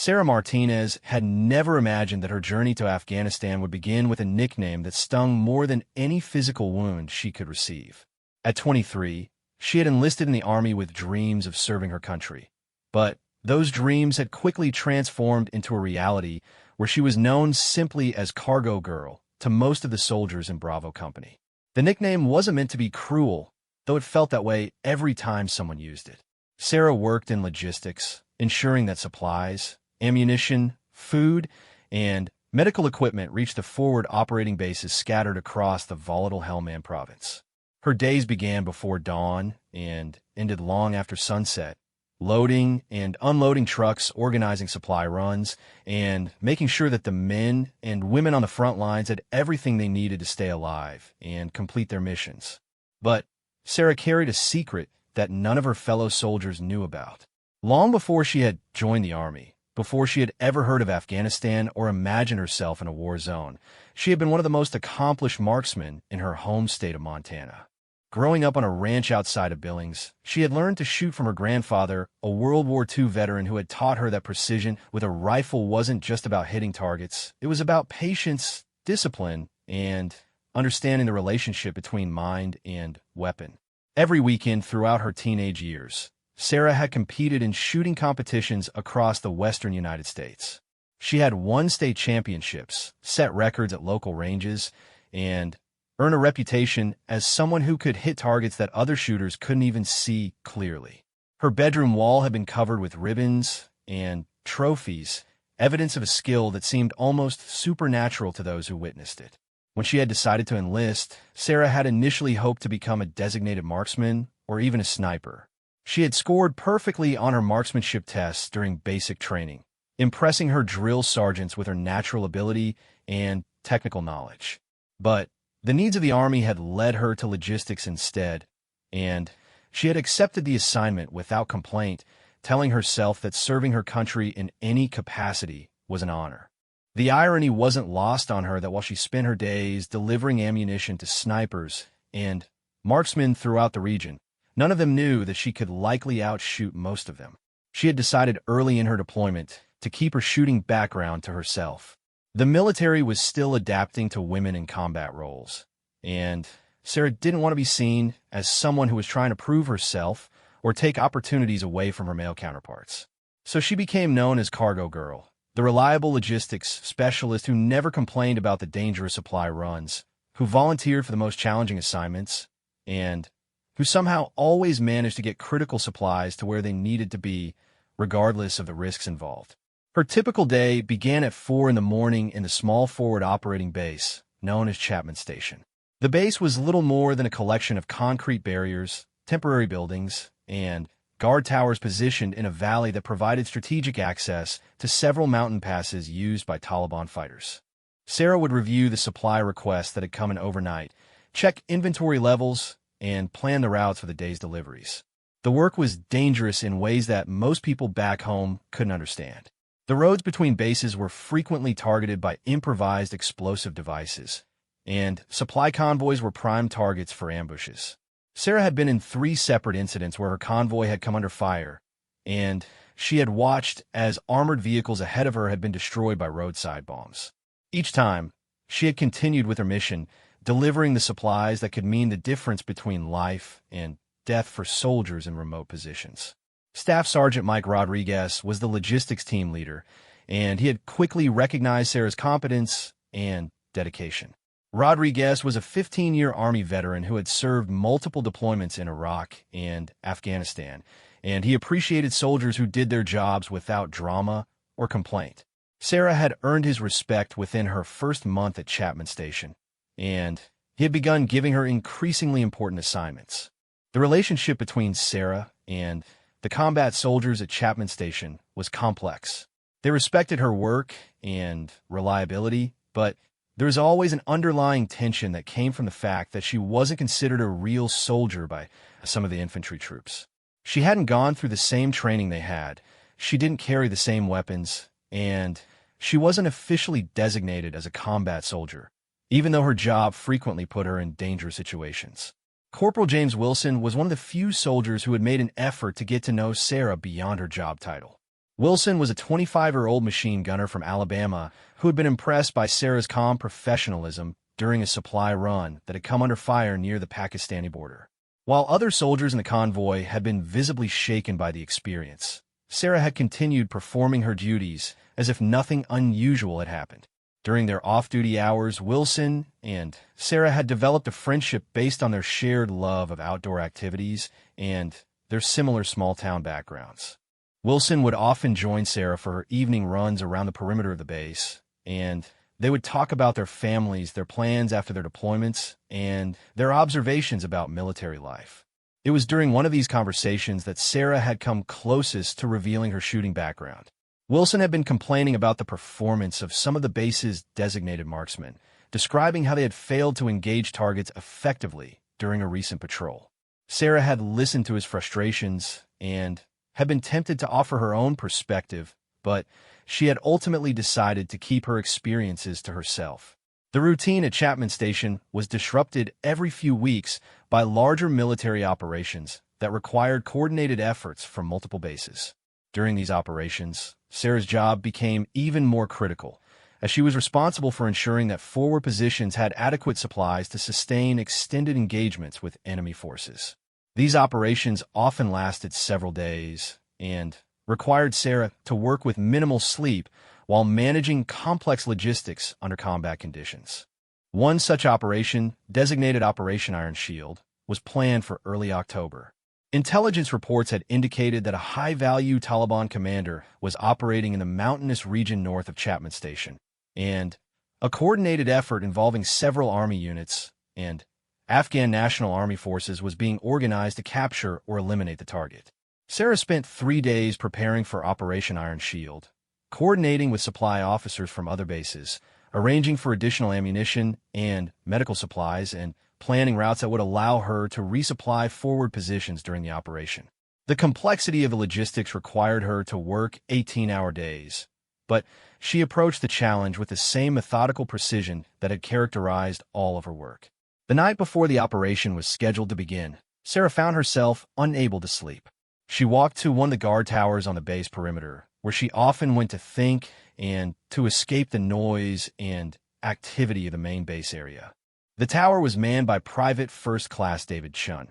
Sarah Martinez had never imagined that her journey to Afghanistan would begin with a nickname that stung more than any physical wound she could receive. At 23, she had enlisted in the Army with dreams of serving her country. But those dreams had quickly transformed into a reality where she was known simply as Cargo Girl to most of the soldiers in Bravo Company. The nickname wasn't meant to be cruel, though it felt that way every time someone used it. Sarah worked in logistics, ensuring that supplies, ammunition, food, and medical equipment reached the forward operating bases scattered across the volatile Helmand province. Her days began before dawn and ended long after sunset, loading and unloading trucks, organizing supply runs, and making sure that the men and women on the front lines had everything they needed to stay alive and complete their missions. But Sarah carried a secret that none of her fellow soldiers knew about. Long before she had joined the Army, before she had ever heard of Afghanistan or imagined herself in a war zone, she had been one of the most accomplished marksmen in her home state of Montana. Growing up on a ranch outside of Billings, she had learned to shoot from her grandfather, a World War II veteran who had taught her that precision with a rifle wasn't just about hitting targets. It was about patience, discipline, and understanding the relationship between mind and weapon. Every weekend throughout her teenage years, Sarah had competed in shooting competitions across the western United States. She had won state championships, set records at local ranges, and earned a reputation as someone who could hit targets that other shooters couldn't even see clearly. Her bedroom wall had been covered with ribbons and trophies, evidence of a skill that seemed almost supernatural to those who witnessed it. When she had decided to enlist, Sarah had initially hoped to become a designated marksman or even a sniper. She had scored perfectly on her marksmanship tests during basic training, impressing her drill sergeants with her natural ability and technical knowledge. But the needs of the Army had led her to logistics instead, and she had accepted the assignment without complaint, telling herself that serving her country in any capacity was an honor. The irony wasn't lost on her that while she spent her days delivering ammunition to snipers and marksmen throughout the region, none of them knew that she could likely outshoot most of them. She had decided early in her deployment to keep her shooting background to herself. The military was still adapting to women in combat roles, and Sarah didn't want to be seen as someone who was trying to prove herself or take opportunities away from her male counterparts. So she became known as Cargo Girl, the reliable logistics specialist who never complained about the dangerous supply runs, who volunteered for the most challenging assignments, and who somehow always managed to get critical supplies to where they needed to be, regardless of the risks involved. Her typical day began at 4 in the morning in the small forward operating base, known as Chapman Station. The base was little more than a collection of concrete barriers, temporary buildings, and guard towers positioned in a valley that provided strategic access to several mountain passes used by Taliban fighters. Sarah would review the supply requests that had come in overnight, check inventory levels, and plan the routes for the day's deliveries. The work was dangerous in ways that most people back home couldn't understand. The roads between bases were frequently targeted by improvised explosive devices, and supply convoys were prime targets for ambushes. Sarah had been in 3 separate incidents where her convoy had come under fire, and she had watched as armored vehicles ahead of her had been destroyed by roadside bombs. Each time, she had continued with her mission, delivering the supplies that could mean the difference between life and death for soldiers in remote positions. Staff Sergeant Mike Rodriguez was the logistics team leader, and he had quickly recognized Sarah's competence and dedication. Rodriguez was a 15-year Army veteran who had served multiple deployments in Iraq and Afghanistan, and he appreciated soldiers who did their jobs without drama or complaint. Sarah had earned his respect within her first month at Chapman Station, and he had begun giving her increasingly important assignments. The relationship between Sarah and the combat soldiers at Chapman Station was complex. They respected her work and reliability, but there was always an underlying tension that came from the fact that she wasn't considered a real soldier by some of the infantry troops. She hadn't gone through the same training they had, she didn't carry the same weapons, and she wasn't officially designated as a combat soldier, even though her job frequently put her in dangerous situations. Corporal James Wilson was one of the few soldiers who had made an effort to get to know Sarah beyond her job title. Wilson was a 25-year-old machine gunner from Alabama who had been impressed by Sarah's calm professionalism during a supply run that had come under fire near the Pakistani border. While other soldiers in the convoy had been visibly shaken by the experience, Sarah had continued performing her duties as if nothing unusual had happened. During their off-duty hours, Wilson and Sarah had developed a friendship based on their shared love of outdoor activities and their similar small-town backgrounds. Wilson would often join Sarah for her evening runs around the perimeter of the base, and they would talk about their families, their plans after their deployments, and their observations about military life. It was during one of these conversations that Sarah had come closest to revealing her shooting background. Wilson had been complaining about the performance of some of the base's designated marksmen, describing how they had failed to engage targets effectively during a recent patrol. Sarah had listened to his frustrations and had been tempted to offer her own perspective, but she had ultimately decided to keep her experiences to herself. The routine at Chapman Station was disrupted every few weeks by larger military operations that required coordinated efforts from multiple bases. During these operations, Sarah's job became even more critical, as she was responsible for ensuring that forward positions had adequate supplies to sustain extended engagements with enemy forces. These operations often lasted several days and required Sarah to work with minimal sleep while managing complex logistics under combat conditions. One such operation, designated Operation Iron Shield, was planned for early October. Intelligence reports had indicated that a high-value Taliban commander was operating in the mountainous region north of Chapman Station, and a coordinated effort involving several Army units and Afghan National Army forces was being organized to capture or eliminate the target. Sarah spent 3 days preparing for Operation Iron Shield, coordinating with supply officers from other bases, arranging for additional ammunition and medical supplies, and planning routes that would allow her to resupply forward positions during the operation. The complexity of the logistics required her to work 18-hour days, but she approached the challenge with the same methodical precision that had characterized all of her work. The night before the operation was scheduled to begin, Sarah found herself unable to sleep. She walked to one of the guard towers on the base perimeter, where she often went to think and to escape the noise and activity of the main base area. The tower was manned by Private First Class David Chun,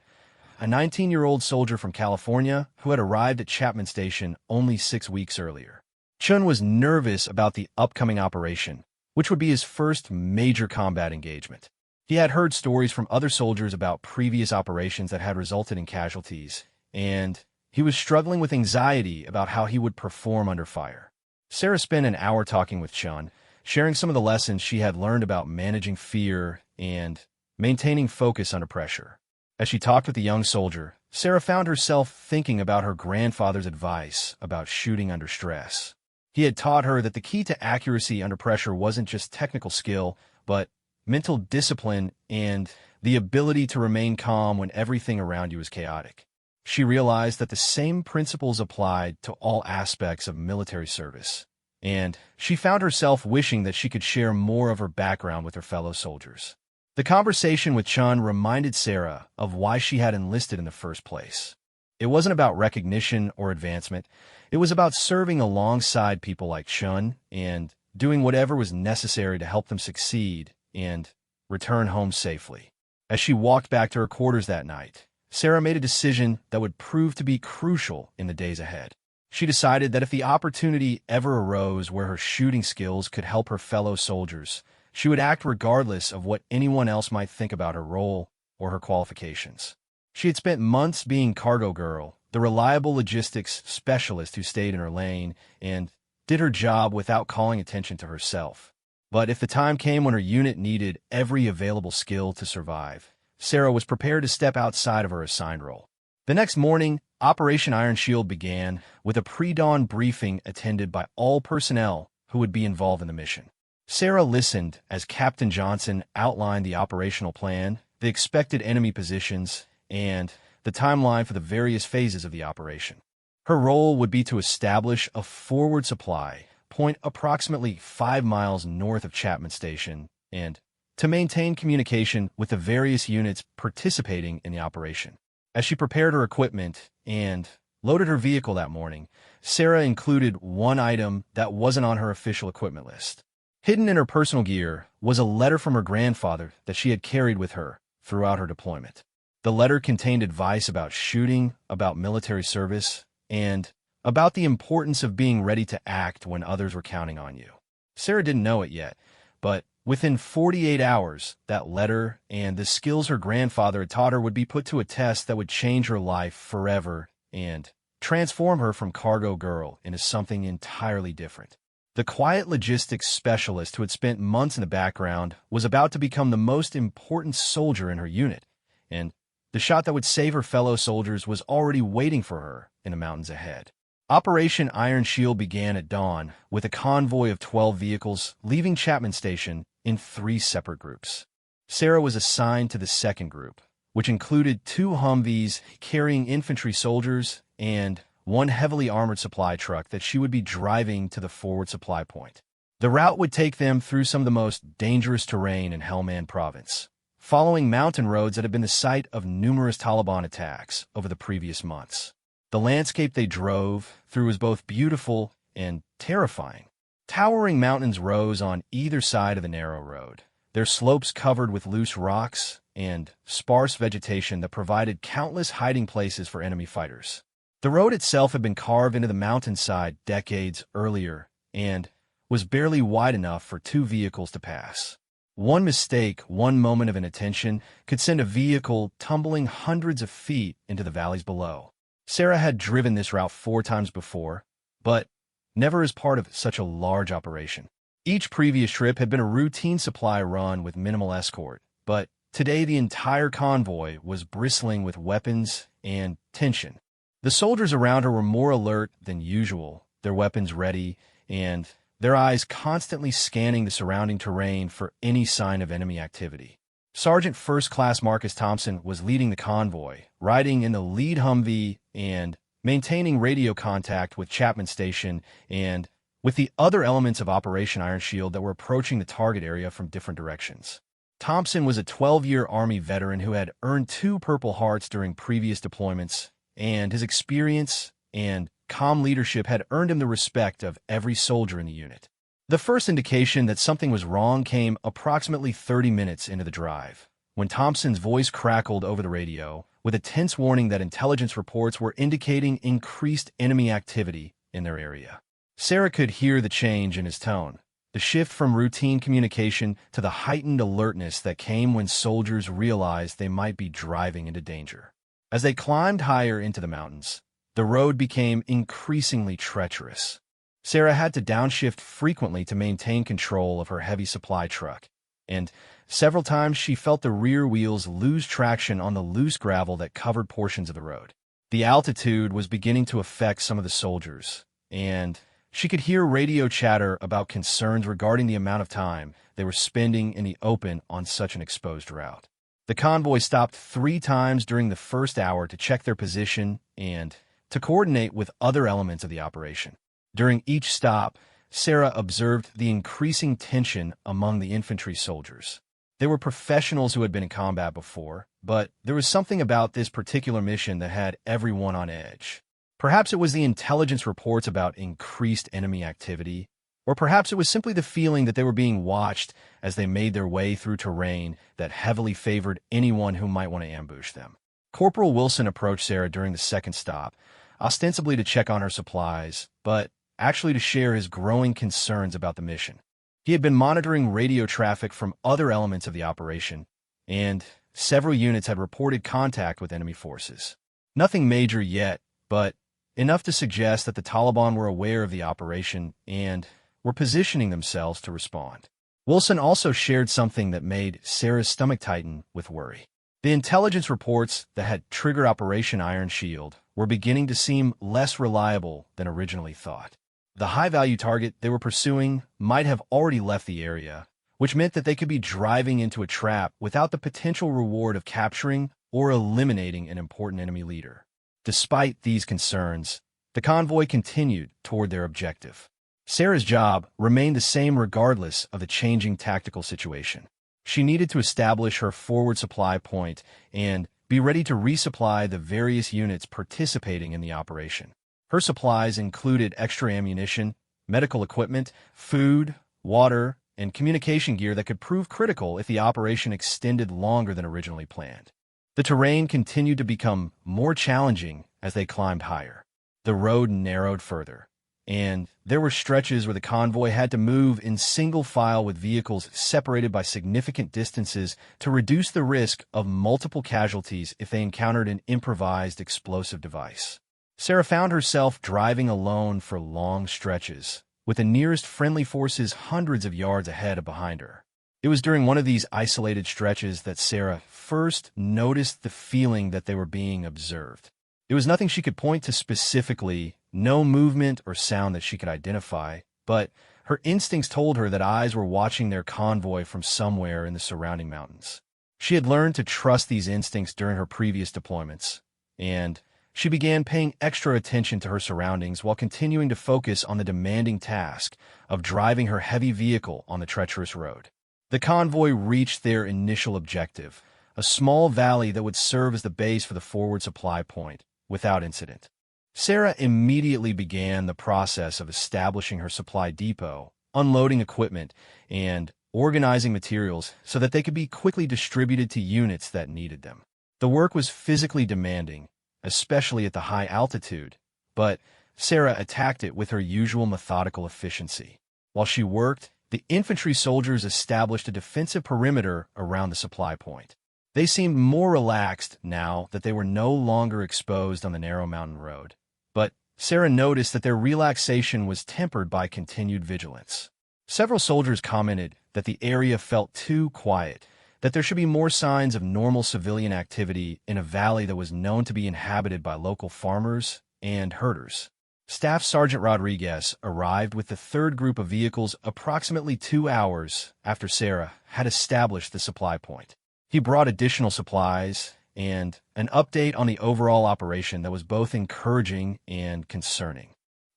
a 19-year-old soldier from California who had arrived at Chapman Station only 6 weeks earlier. Chun was nervous about the upcoming operation, which would be his first major combat engagement. He had heard stories from other soldiers about previous operations that had resulted in casualties, and he was struggling with anxiety about how he would perform under fire. Sarah spent an hour talking with Chun, sharing some of the lessons she had learned about managing fear and maintaining focus under pressure. As she talked with the young soldier, Sarah found herself thinking about her grandfather's advice about shooting under stress. He had taught her that the key to accuracy under pressure wasn't just technical skill, but mental discipline and the ability to remain calm when everything around you is chaotic. She realized that the same principles applied to all aspects of military service, and she found herself wishing that she could share more of her background with her fellow soldiers. The conversation with Chun reminded Sarah of why she had enlisted in the first place. It wasn't about recognition or advancement. It was about serving alongside people like Chun and doing whatever was necessary to help them succeed and return home safely. As she walked back to her quarters that night, Sarah made a decision that would prove to be crucial in the days ahead. She decided that if the opportunity ever arose where her shooting skills could help her fellow soldiers, she would act regardless of what anyone else might think about her role or her qualifications. She had spent months being cargo girl, the reliable logistics specialist who stayed in her lane and did her job without calling attention to herself. But if the time came when her unit needed every available skill to survive, Sarah was prepared to step outside of her assigned role. The next morning, Operation Iron Shield began with a pre-dawn briefing attended by all personnel who would be involved in the mission. Sarah listened as Captain Johnson outlined the operational plan, the expected enemy positions, and the timeline for the various phases of the operation. Her role would be to establish a forward supply point approximately 5 miles north of Chapman Station and to maintain communication with the various units participating in the operation. As she prepared her equipment and loaded her vehicle that morning, Sarah included one item that wasn't on her official equipment list. Hidden in her personal gear was a letter from her grandfather that she had carried with her throughout her deployment. The letter contained advice about shooting, about military service, and about the importance of being ready to act when others were counting on you. Sarah didn't know it yet, but within 48 hours, that letter and the skills her grandfather had taught her would be put to a test that would change her life forever and transform her from cargo girl into something entirely different. The quiet logistics specialist who had spent months in the background was about to become the most important soldier in her unit, and the shot that would save her fellow soldiers was already waiting for her in the mountains ahead. Operation Iron Shield began at dawn with a convoy of 12 vehicles leaving Chapman Station in 3 separate groups. Sarah was assigned to the second group, which included 2 Humvees carrying infantry soldiers and 1 heavily armored supply truck that she would be driving to the forward supply point. The route would take them through some of the most dangerous terrain in Helmand Province, following mountain roads that had been the site of numerous Taliban attacks over the previous months. The landscape they drove through was both beautiful and terrifying. Towering mountains rose on either side of the narrow road, their slopes covered with loose rocks and sparse vegetation that provided countless hiding places for enemy fighters. The road itself had been carved into the mountainside decades earlier and was barely wide enough for 2 vehicles to pass. One mistake, one moment of inattention, could send a vehicle tumbling hundreds of feet into the valleys below. Sarah had driven this route 4 times before, but never as part of such a large operation. Each previous trip had been a routine supply run with minimal escort, but today the entire convoy was bristling with weapons and tension. The soldiers around her were more alert than usual, their weapons ready, and their eyes constantly scanning the surrounding terrain for any sign of enemy activity. Sergeant First Class Marcus Thompson was leading the convoy, riding in the lead Humvee and maintaining radio contact with Chapman Station and with the other elements of Operation Iron Shield that were approaching the target area from different directions. Thompson was a 12-year Army veteran who had earned 2 Purple Hearts during previous deployments, and his experience and calm leadership had earned him the respect of every soldier in the unit. The first indication that something was wrong came approximately 30 minutes into the drive, when Thompson's voice crackled over the radio with a tense warning that intelligence reports were indicating increased enemy activity in their area. Sarah could hear the change in his tone, the shift from routine communication to the heightened alertness that came when soldiers realized they might be driving into danger. As they climbed higher into the mountains, the road became increasingly treacherous. Sarah had to downshift frequently to maintain control of her heavy supply truck, and several times she felt the rear wheels lose traction on the loose gravel that covered portions of the road. The altitude was beginning to affect some of the soldiers, and she could hear radio chatter about concerns regarding the amount of time they were spending in the open on such an exposed route. The convoy stopped 3 times during the first hour to check their position and to coordinate with other elements of the operation. During each stop, Sarah observed the increasing tension among the infantry soldiers. They were professionals who had been in combat before, but there was something about this particular mission that had everyone on edge. Perhaps it was the intelligence reports about increased enemy activity, or perhaps it was simply the feeling that they were being watched as they made their way through terrain that heavily favored anyone who might want to ambush them. Corporal Wilson approached Sarah during the second stop, ostensibly to check on her supplies, but actually to share his growing concerns about the mission. He had been monitoring radio traffic from other elements of the operation, and several units had reported contact with enemy forces. Nothing major yet, but enough to suggest that the Taliban were aware of the operation and were positioning themselves to respond. Wilson also shared something that made Sarah's stomach tighten with worry. The intelligence reports that had triggered Operation Iron Shield were beginning to seem less reliable than originally thought. The high-value target they were pursuing might have already left the area, which meant that they could be driving into a trap without the potential reward of capturing or eliminating an important enemy leader. Despite these concerns, the convoy continued toward their objective. Sarah's job remained the same regardless of the changing tactical situation. She needed to establish her forward supply point and be ready to resupply the various units participating in the operation. Her supplies included extra ammunition, medical equipment, food, water, and communication gear that could prove critical if the operation extended longer than originally planned. The terrain continued to become more challenging as they climbed higher. The road narrowed further, and there were stretches where the convoy had to move in single file with vehicles separated by significant distances to reduce the risk of multiple casualties if they encountered an improvised explosive device. Sarah found herself driving alone for long stretches, with the nearest friendly forces hundreds of yards ahead and behind her. It was during one of these isolated stretches that Sarah first noticed the feeling that they were being observed. It was nothing she could point to specifically, no movement or sound that she could identify, but her instincts told her that eyes were watching their convoy from somewhere in the surrounding mountains. She had learned to trust these instincts during her previous deployments, and she began paying extra attention to her surroundings while continuing to focus on the demanding task of driving her heavy vehicle on the treacherous road. The convoy reached their initial objective, a small valley that would serve as the base for the forward supply point, without incident. Sarah immediately began the process of establishing her supply depot, unloading equipment, and organizing materials so that they could be quickly distributed to units that needed them. The work was physically demanding, especially at the high altitude, but Sarah attacked it with her usual methodical efficiency. While she worked, the infantry soldiers established a defensive perimeter around the supply point. They seemed more relaxed now that they were no longer exposed on the narrow mountain road, but Sarah noticed that their relaxation was tempered by continued vigilance. Several soldiers commented that the area felt too quiet, that there should be more signs of normal civilian activity in a valley that was known to be inhabited by local farmers and herders. Staff Sergeant Rodriguez arrived with the third group of vehicles approximately 2 hours after Sarah had established the supply point. He brought additional supplies and an update on the overall operation that was both encouraging and concerning.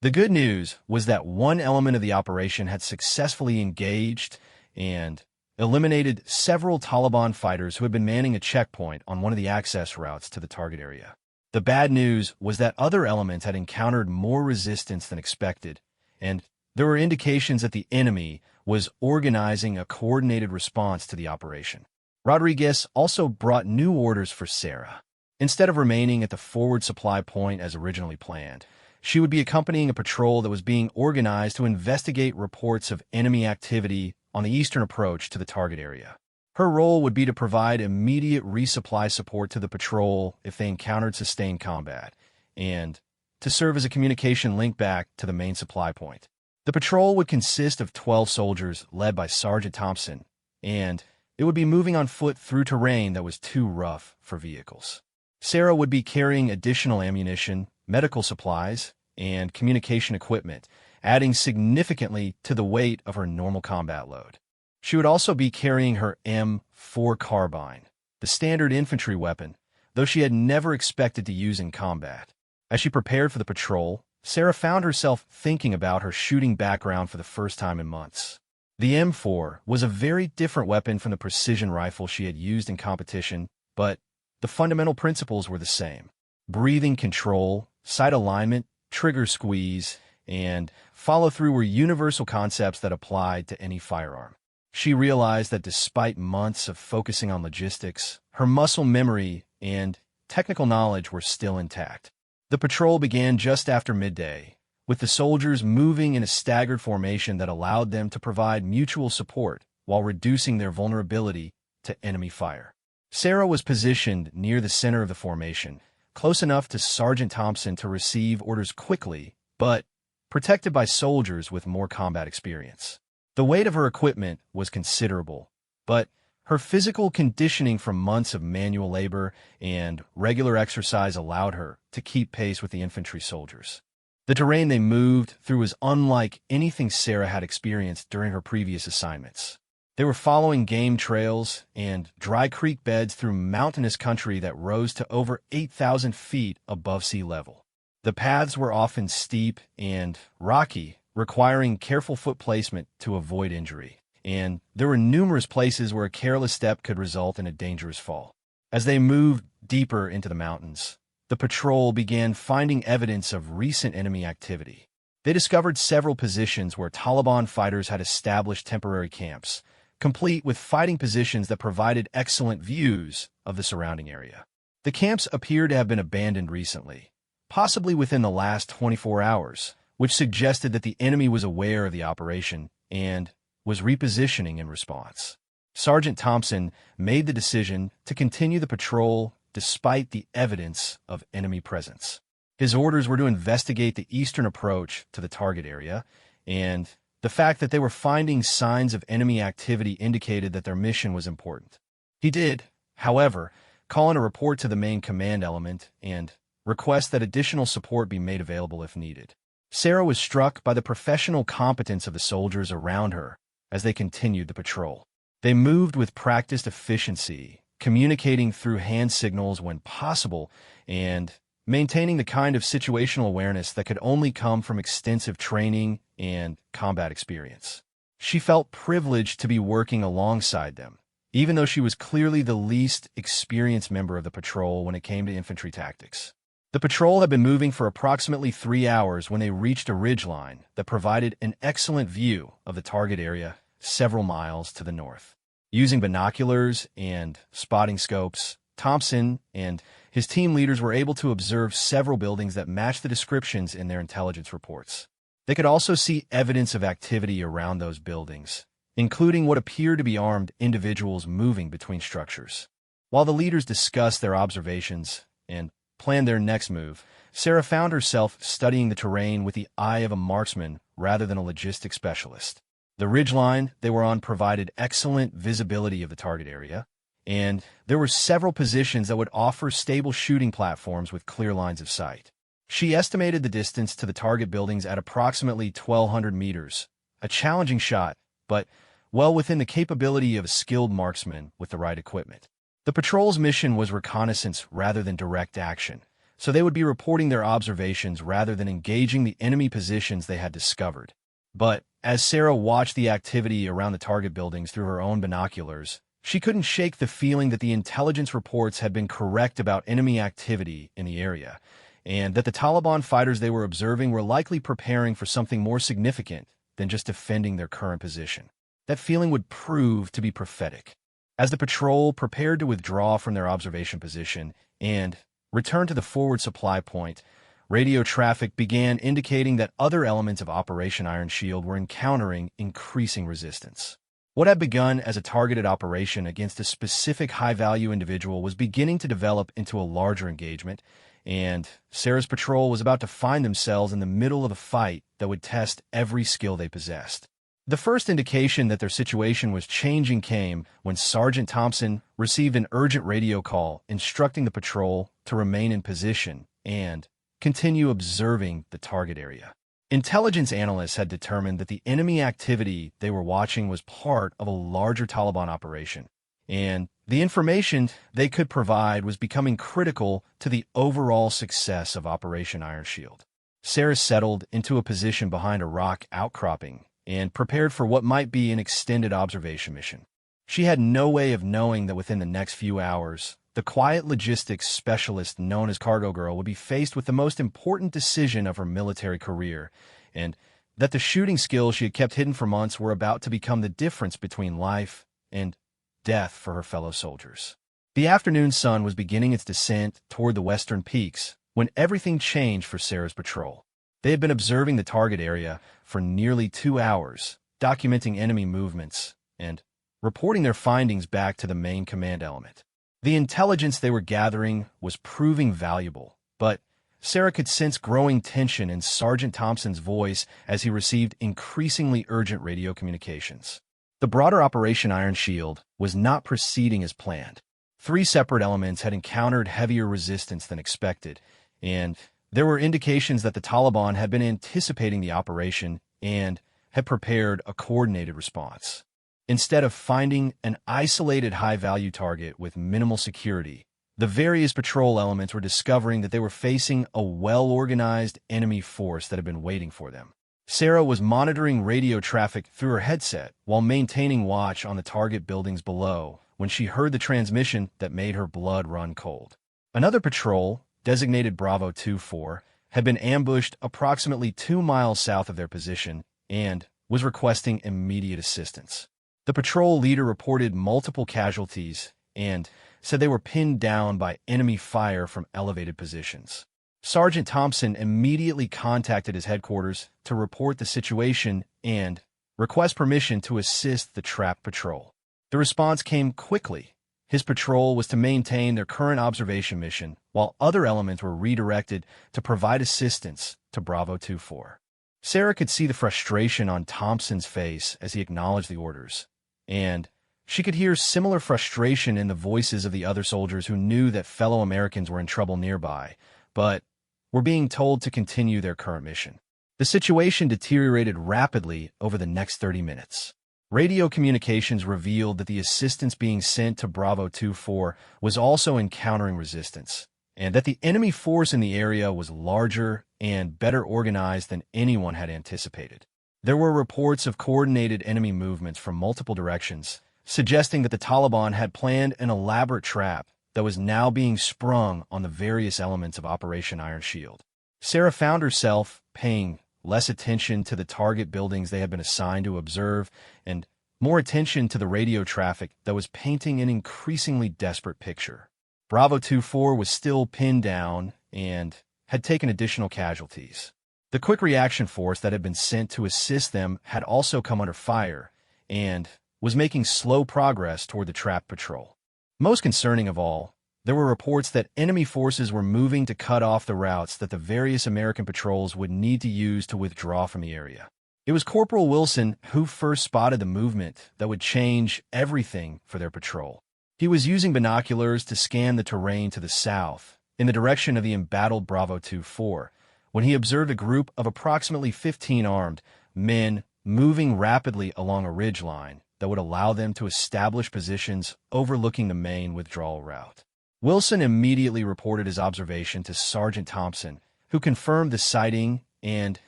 The good news was that one element of the operation had successfully engaged and eliminated several Taliban fighters who had been manning a checkpoint on one of the access routes to the target area. The bad news was that other elements had encountered more resistance than expected, and there were indications that the enemy was organizing a coordinated response to the operation. Rodriguez also brought new orders for Sarah. Instead of remaining at the forward supply point as originally planned, she would be accompanying a patrol that was being organized to investigate reports of enemy activity on the eastern approach to the target area. Her role would be to provide immediate resupply support to the patrol if they encountered sustained combat, and to serve as a communication link back to the main supply point. The patrol would consist of 12 soldiers led by Sergeant Thompson, and it would be moving on foot through terrain that was too rough for vehicles. Sarah would be carrying additional ammunition, medical supplies, and communication equipment, adding significantly to the weight of her normal combat load. She would also be carrying her M4 carbine, the standard infantry weapon, though she had never expected to use in combat. As she prepared for the patrol, Sarah found herself thinking about her shooting background for the first time in months. The M4 was a very different weapon from the precision rifle she had used in competition, but the fundamental principles were the same. Breathing control, sight alignment, trigger squeeze, and follow-through were universal concepts that applied to any firearm. She realized that despite months of focusing on logistics, her muscle memory and technical knowledge were still intact. The patrol began just after midday, with the soldiers moving in a staggered formation that allowed them to provide mutual support while reducing their vulnerability to enemy fire. Sarah was positioned near the center of the formation, close enough to Sergeant Thompson to receive orders quickly, but protected by soldiers with more combat experience. The weight of her equipment was considerable, but her physical conditioning from months of manual labor and regular exercise allowed her to keep pace with the infantry soldiers. The terrain they moved through was unlike anything Sarah had experienced during her previous assignments. They were following game trails and dry creek beds through mountainous country that rose to over 8,000 feet above sea level. The paths were often steep and rocky, requiring careful foot placement to avoid injury, and there were numerous places where a careless step could result in a dangerous fall. As they moved deeper into the mountains, the patrol began finding evidence of recent enemy activity. They discovered several positions where Taliban fighters had established temporary camps, complete with fighting positions that provided excellent views of the surrounding area. The camps appeared to have been abandoned recently, possibly within the last 24 hours, which suggested that the enemy was aware of the operation and was repositioning in response. Sergeant Thompson made the decision to continue the patrol despite the evidence of enemy presence. His orders were to investigate the eastern approach to the target area, and the fact that they were finding signs of enemy activity indicated that their mission was important. He did, however, call in a report to the main command element and request that additional support be made available if needed. Sarah was struck by the professional competence of the soldiers around her as they continued the patrol. They moved with practiced efficiency, communicating through hand signals when possible, and maintaining the kind of situational awareness that could only come from extensive training and combat experience. She felt privileged to be working alongside them, even though she was clearly the least experienced member of the patrol when it came to infantry tactics. The patrol had been moving for approximately 3 hours when they reached a ridgeline that provided an excellent view of the target area several miles to the north. Using binoculars and spotting scopes, Thompson and his team leaders were able to observe several buildings that matched the descriptions in their intelligence reports. They could also see evidence of activity around those buildings, including what appeared to be armed individuals moving between structures. While the leaders discussed their observations and planned their next move, Sarah found herself studying the terrain with the eye of a marksman rather than a logistics specialist. The ridgeline they were on provided excellent visibility of the target area, and there were several positions that would offer stable shooting platforms with clear lines of sight. She estimated the distance to the target buildings at approximately 1,200 meters, a challenging shot, but well within the capability of a skilled marksman with the right equipment. The patrol's mission was reconnaissance rather than direct action, so they would be reporting their observations rather than engaging the enemy positions they had discovered. But as Sarah watched the activity around the target buildings through her own binoculars, she couldn't shake the feeling that the intelligence reports had been correct about enemy activity in the area, and that the Taliban fighters they were observing were likely preparing for something more significant than just defending their current position. That feeling would prove to be prophetic. As the patrol prepared to withdraw from their observation position and return to the forward supply point, radio traffic began indicating that other elements of Operation Iron Shield were encountering increasing resistance. What had begun as a targeted operation against a specific high-value individual was beginning to develop into a larger engagement, and Sarah's patrol was about to find themselves in the middle of a fight that would test every skill they possessed. The first indication that their situation was changing came when Sergeant Thompson received an urgent radio call instructing the patrol to remain in position and continue observing the target area. Intelligence analysts had determined that the enemy activity they were watching was part of a larger Taliban operation, and the information they could provide was becoming critical to the overall success of Operation Iron Shield. Sarah settled into a position behind a rock outcropping and prepared for what might be an extended observation mission. She had no way of knowing that within the next few hours, the quiet logistics specialist known as Cargo Girl would be faced with the most important decision of her military career, and that the shooting skills she had kept hidden for months were about to become the difference between life and death for her fellow soldiers. The afternoon sun was beginning its descent toward the western peaks when everything changed for Sarah's patrol. They had been observing the target area for nearly 2 hours, documenting enemy movements and reporting their findings back to the main command element. The intelligence they were gathering was proving valuable, but Sarah could sense growing tension in Sergeant Thompson's voice as he received increasingly urgent radio communications. The broader Operation Iron Shield was not proceeding as planned. 3 separate elements had encountered heavier resistance than expected, and there were indications that the Taliban had been anticipating the operation and had prepared a coordinated response. Instead of finding an isolated high-value target with minimal security, the various patrol elements were discovering that they were facing a well-organized enemy force that had been waiting for them. Sarah was monitoring radio traffic through her headset while maintaining watch on the target buildings below, when she heard the transmission that made her blood run cold. Another patrol, designated Bravo 24, had been ambushed approximately 2 miles south of their position and was requesting immediate assistance. The patrol leader reported multiple casualties and said they were pinned down by enemy fire from elevated positions. Sergeant Thompson immediately contacted his headquarters to report the situation and request permission to assist the trapped patrol. The response came quickly. His patrol was to maintain their current observation mission, while other elements were redirected to provide assistance to Bravo 24. Sarah could see the frustration on Thompson's face as he acknowledged the orders, and she could hear similar frustration in the voices of the other soldiers who knew that fellow Americans were in trouble nearby, but were being told to continue their current mission. The situation deteriorated rapidly over the next 30 minutes. Radio communications revealed that the assistance being sent to Bravo 24 was also encountering resistance, and that the enemy force in the area was larger and better organized than anyone had anticipated. There were reports of coordinated enemy movements from multiple directions, suggesting that the Taliban had planned an elaborate trap that was now being sprung on the various elements of Operation Iron Shield. Sarah found herself paying less attention to the target buildings they had been assigned to observe, and more attention to the radio traffic that was painting an increasingly desperate picture. Bravo 24 was still pinned down and had taken additional casualties. The quick reaction force that had been sent to assist them had also come under fire and was making slow progress toward the trapped patrol. Most concerning of all, there were reports that enemy forces were moving to cut off the routes that the various American patrols would need to use to withdraw from the area. It was Corporal Wilson who first spotted the movement that would change everything for their patrol. He was using binoculars to scan the terrain to the south, in the direction of the embattled Bravo 24, when he observed a group of approximately 15 armed men moving rapidly along a ridgeline that would allow them to establish positions overlooking the main withdrawal route. Wilson immediately reported his observation to Sergeant Thompson, who confirmed the sighting and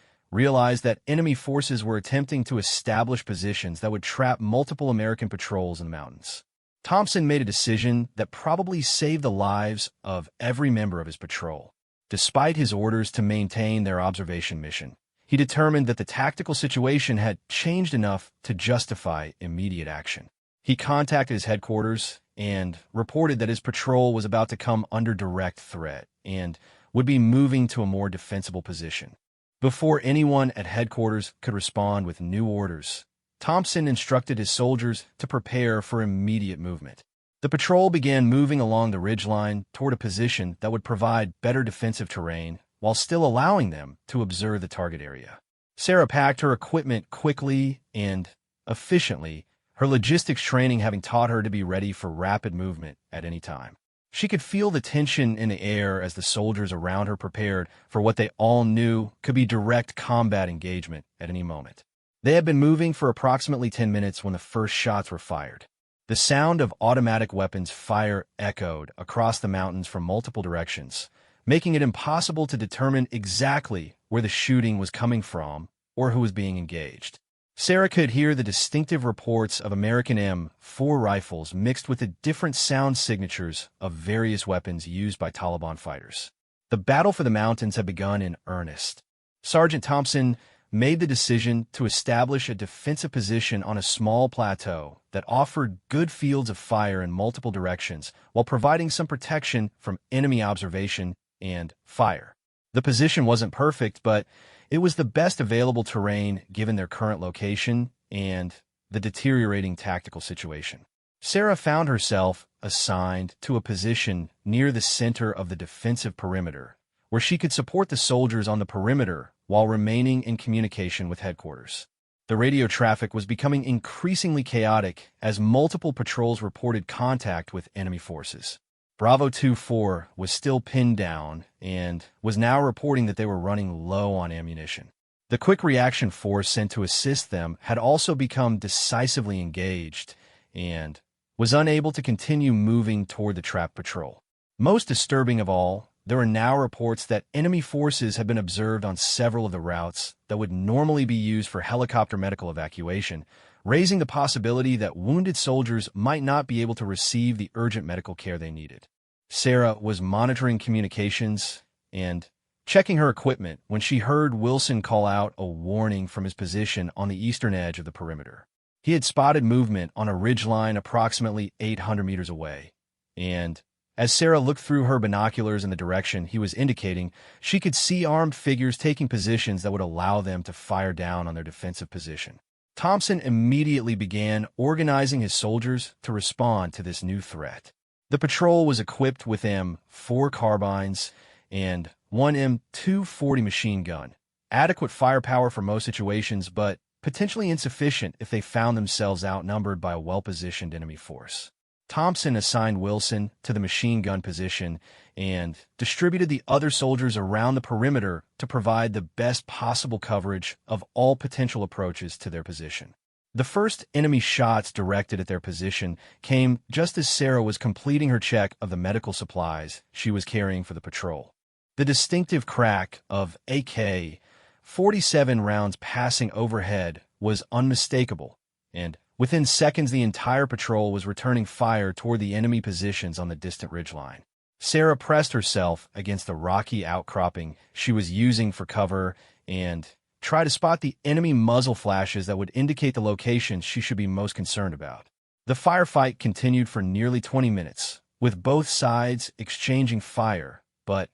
realized that enemy forces were attempting to establish positions that would trap multiple American patrols in the mountains. Thompson made a decision that probably saved the lives of every member of his patrol. Despite his orders to maintain their observation mission, he determined that the tactical situation had changed enough to justify immediate action. He contacted his headquarters and reported that his patrol was about to come under direct threat and would be moving to a more defensible position. Before anyone at headquarters could respond with new orders, Thompson instructed his soldiers to prepare for immediate movement. The patrol began moving along the ridgeline toward a position that would provide better defensive terrain while still allowing them to observe the target area. Sarah packed her equipment quickly and efficiently, her logistics training having taught her to be ready for rapid movement at any time. She could feel the tension in the air as the soldiers around her prepared for what they all knew could be direct combat engagement at any moment. They had been moving for approximately 10 minutes when the first shots were fired. The sound of automatic weapons fire echoed across the mountains from multiple directions, making it impossible to determine exactly where the shooting was coming from or who was being engaged. Sarah could hear the distinctive reports of American M4 rifles mixed with the different sound signatures of various weapons used by Taliban fighters. The battle for the mountains had begun in earnest. Sergeant Thompson made the decision to establish a defensive position on a small plateau that offered good fields of fire in multiple directions while providing some protection from enemy observation and fire. The position wasn't perfect, but it was the best available terrain given their current location and the deteriorating tactical situation. Sarah found herself assigned to a position near the center of the defensive perimeter, where she could support the soldiers on the perimeter while remaining in communication with headquarters. The radio traffic was becoming increasingly chaotic as multiple patrols reported contact with enemy forces. Bravo 24 was still pinned down and was now reporting that they were running low on ammunition. The quick reaction force sent to assist them had also become decisively engaged and was unable to continue moving toward the trapped patrol. Most disturbing of all, There were now reports that enemy forces had been observed on several of the routes that would normally be used for helicopter medical evacuation, raising the possibility that wounded soldiers might not be able to receive the urgent medical care they needed. Sarah was monitoring communications and checking her equipment when she heard Wilson call out a warning from his position on the eastern edge of the perimeter. He had spotted movement on a ridgeline approximately 800 meters away, and as Sarah looked through her binoculars in the direction he was indicating, she could see armed figures taking positions that would allow them to fire down on their defensive position. Thompson immediately began organizing his soldiers to respond to this new threat. The patrol was equipped with M4 carbines and one M240 machine gun, adequate firepower for most situations, but potentially insufficient if they found themselves outnumbered by a well-positioned enemy force. Thompson assigned Wilson to the machine gun position and distributed the other soldiers around the perimeter to provide the best possible coverage of all potential approaches to their position. The first enemy shots directed at their position came just as Sarah was completing her check of the medical supplies she was carrying for the patrol. The distinctive crack of AK-47 rounds passing overhead was unmistakable, and within seconds the entire patrol was returning fire toward the enemy positions on the distant ridgeline. Sarah pressed herself against the rocky outcropping she was using for cover and tried to spot the enemy muzzle flashes that would indicate the locations she should be most concerned about. The firefight continued for nearly 20 minutes, with both sides exchanging fire, but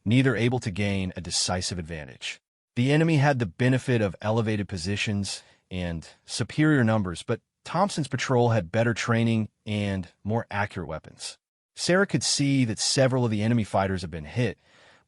neither able to gain a decisive advantage. The enemy had the benefit of elevated positions and superior numbers, but Thompson's patrol had better training and more accurate weapons. Sarah could see that several of the enemy fighters had been hit,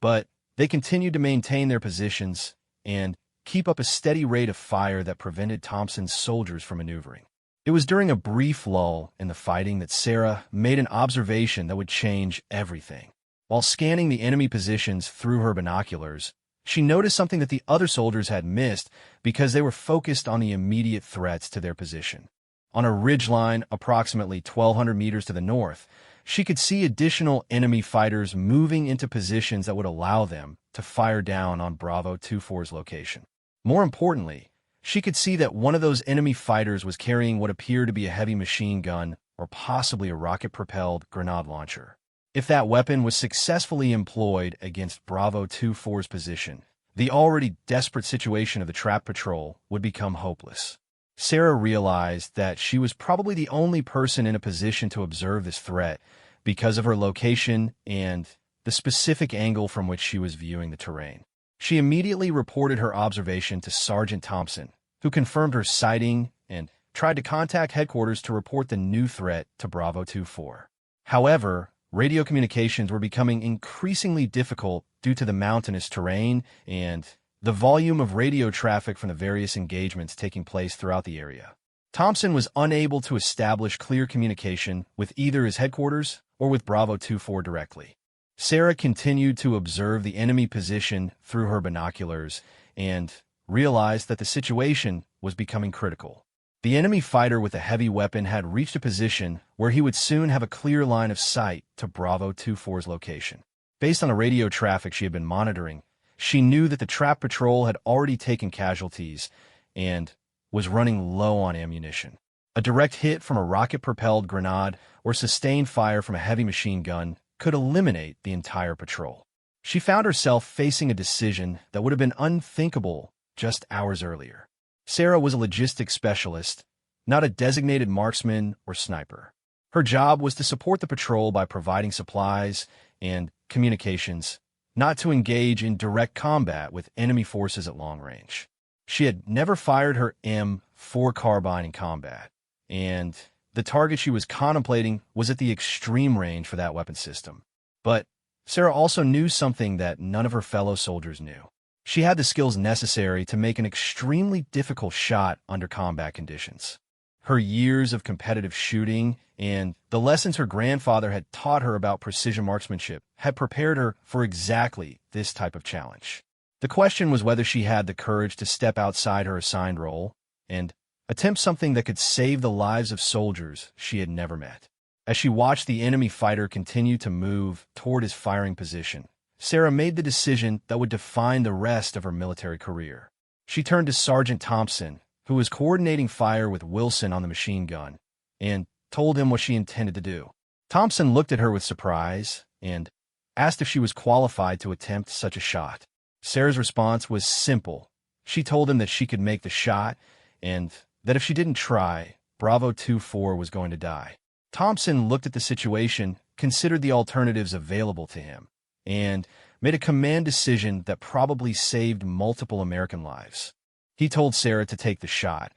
but they continued to maintain their positions and keep up a steady rate of fire that prevented Thompson's soldiers from maneuvering. It was during a brief lull in the fighting that Sarah made an observation that would change everything. While scanning the enemy positions through her binoculars, she noticed something that the other soldiers had missed because they were focused on the immediate threats to their position. On a ridgeline approximately 1,200 meters to the north, she could see additional enemy fighters moving into positions that would allow them to fire down on Bravo 24's location. More importantly, she could see that one of those enemy fighters was carrying what appeared to be a heavy machine gun or possibly a rocket-propelled grenade launcher. If that weapon was successfully employed against Bravo 24's position, the already desperate situation of the trap patrol would become hopeless. Sarah realized that she was probably the only person in a position to observe this threat because of her location and the specific angle from which she was viewing the terrain. She immediately reported her observation to Sergeant Thompson, who confirmed her sighting and tried to contact headquarters to report the new threat to Bravo 24. However, radio communications were becoming increasingly difficult due to the mountainous terrain and the volume of radio traffic from the various engagements taking place throughout the area. Thompson was unable to establish clear communication with either his headquarters or with Bravo 24 directly. Sarah continued to observe the enemy position through her binoculars and realized that the situation was becoming critical. The enemy fighter with a heavy weapon had reached a position where he would soon have a clear line of sight to Bravo 24's location. Based on the radio traffic she had been monitoring, she knew that the trap patrol had already taken casualties and was running low on ammunition. A direct hit from a rocket-propelled grenade or sustained fire from a heavy machine gun could eliminate the entire patrol. She found herself facing a decision that would have been unthinkable just hours earlier. Sarah was a logistics specialist, not a designated marksman or sniper. Her job was to support the patrol by providing supplies and communications, not to engage in direct combat with enemy forces at long range. She had never fired her M4 carbine in combat, and the target she was contemplating was at the extreme range for that weapon system. But Sarah also knew something that none of her fellow soldiers knew. She had the skills necessary to make an extremely difficult shot under combat conditions. Her years of competitive shooting and the lessons her grandfather had taught her about precision marksmanship had prepared her for exactly this type of challenge. The question was whether she had the courage to step outside her assigned role and attempt something that could save the lives of soldiers she had never met. As she watched the enemy fighter continue to move toward his firing position, Sarah made the decision that would define the rest of her military career. She turned to Sergeant Thompson, who was coordinating fire with Wilson on the machine gun, and told him what she intended to do. Thompson looked at her with surprise and asked if she was qualified to attempt such a shot. Sarah's response was simple. She told him that she could make the shot and that if she didn't try, Bravo 2-4 was going to die. Thompson looked at the situation, considered the alternatives available to him, and made a command decision that probably saved multiple American lives. He told Sarah to take the shot,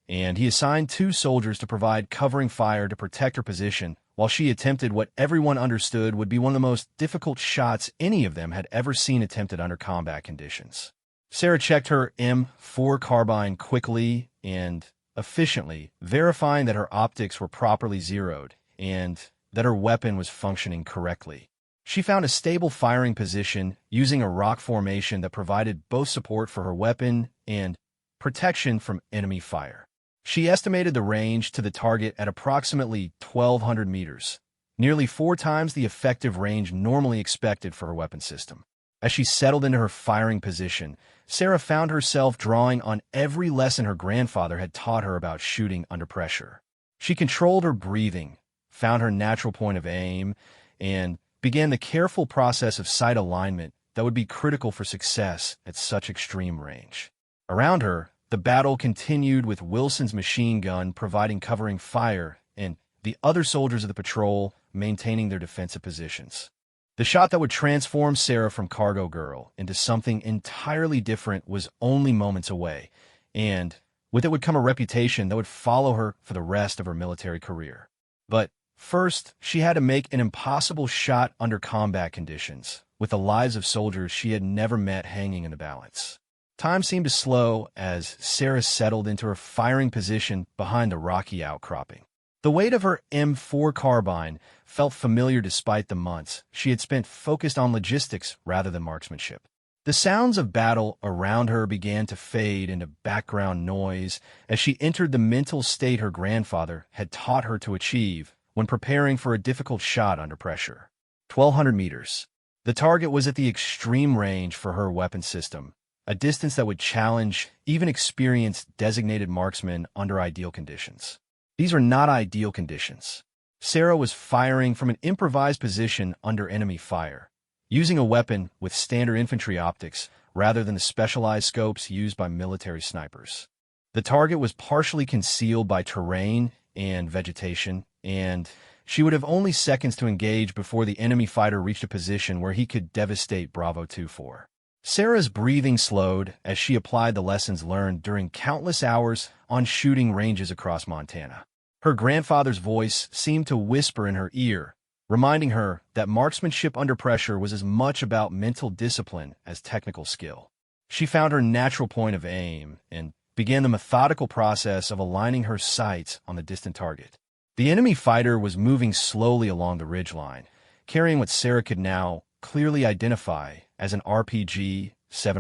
and he assigned 2 soldiers to provide covering fire to protect her position while she attempted what everyone understood would be one of the most difficult shots any of them had ever seen attempted under combat conditions. Sarah checked her M4 carbine quickly and efficiently, verifying that her optics were properly zeroed and that her weapon was functioning correctly. She found a stable firing position using a rock formation that provided both support for her weapon and protection from enemy fire. She estimated the range to the target at approximately 1,200 meters, nearly 4 times the effective range normally expected for her weapon system. As she settled into her firing position, Sarah found herself drawing on every lesson her grandfather had taught her about shooting under pressure. She controlled her breathing, found her natural point of aim, and began the careful process of sight alignment that would be critical for success at such extreme range. Around her, the battle continued with Wilson's machine gun providing covering fire and the other soldiers of the patrol maintaining their defensive positions. The shot that would transform Sarah from cargo girl into something entirely different was only moments away, and with it would come a reputation that would follow her for the rest of her military career. But first, she had to make an impossible shot under combat conditions, with the lives of soldiers she had never met hanging in the balance. Time seemed to slow as Sarah settled into her firing position behind the rocky outcropping. The weight of her M4 carbine felt familiar despite the months she had spent focused on logistics rather than marksmanship. The sounds of battle around her began to fade into background noise as she entered the mental state her grandfather had taught her to achieve when preparing for a difficult shot under pressure. 1,200 meters. The target was at the extreme range for her weapon system, a distance that would challenge even experienced designated marksmen under ideal conditions. These were not ideal conditions. Sarah was firing from an improvised position under enemy fire, using a weapon with standard infantry optics rather than the specialized scopes used by military snipers. The target was partially concealed by terrain and vegetation, and she would have only seconds to engage before the enemy fighter reached a position where he could devastate Bravo 2-4. Sarah's breathing slowed as she applied the lessons learned during countless hours on shooting ranges across Montana. Her grandfather's voice seemed to whisper in her ear, reminding her that marksmanship under pressure was as much about mental discipline as technical skill. She found her natural point of aim and began the methodical process of aligning her sights on the distant target. The enemy fighter was moving slowly along the ridgeline, carrying what Sarah could now clearly identify as an RPG-7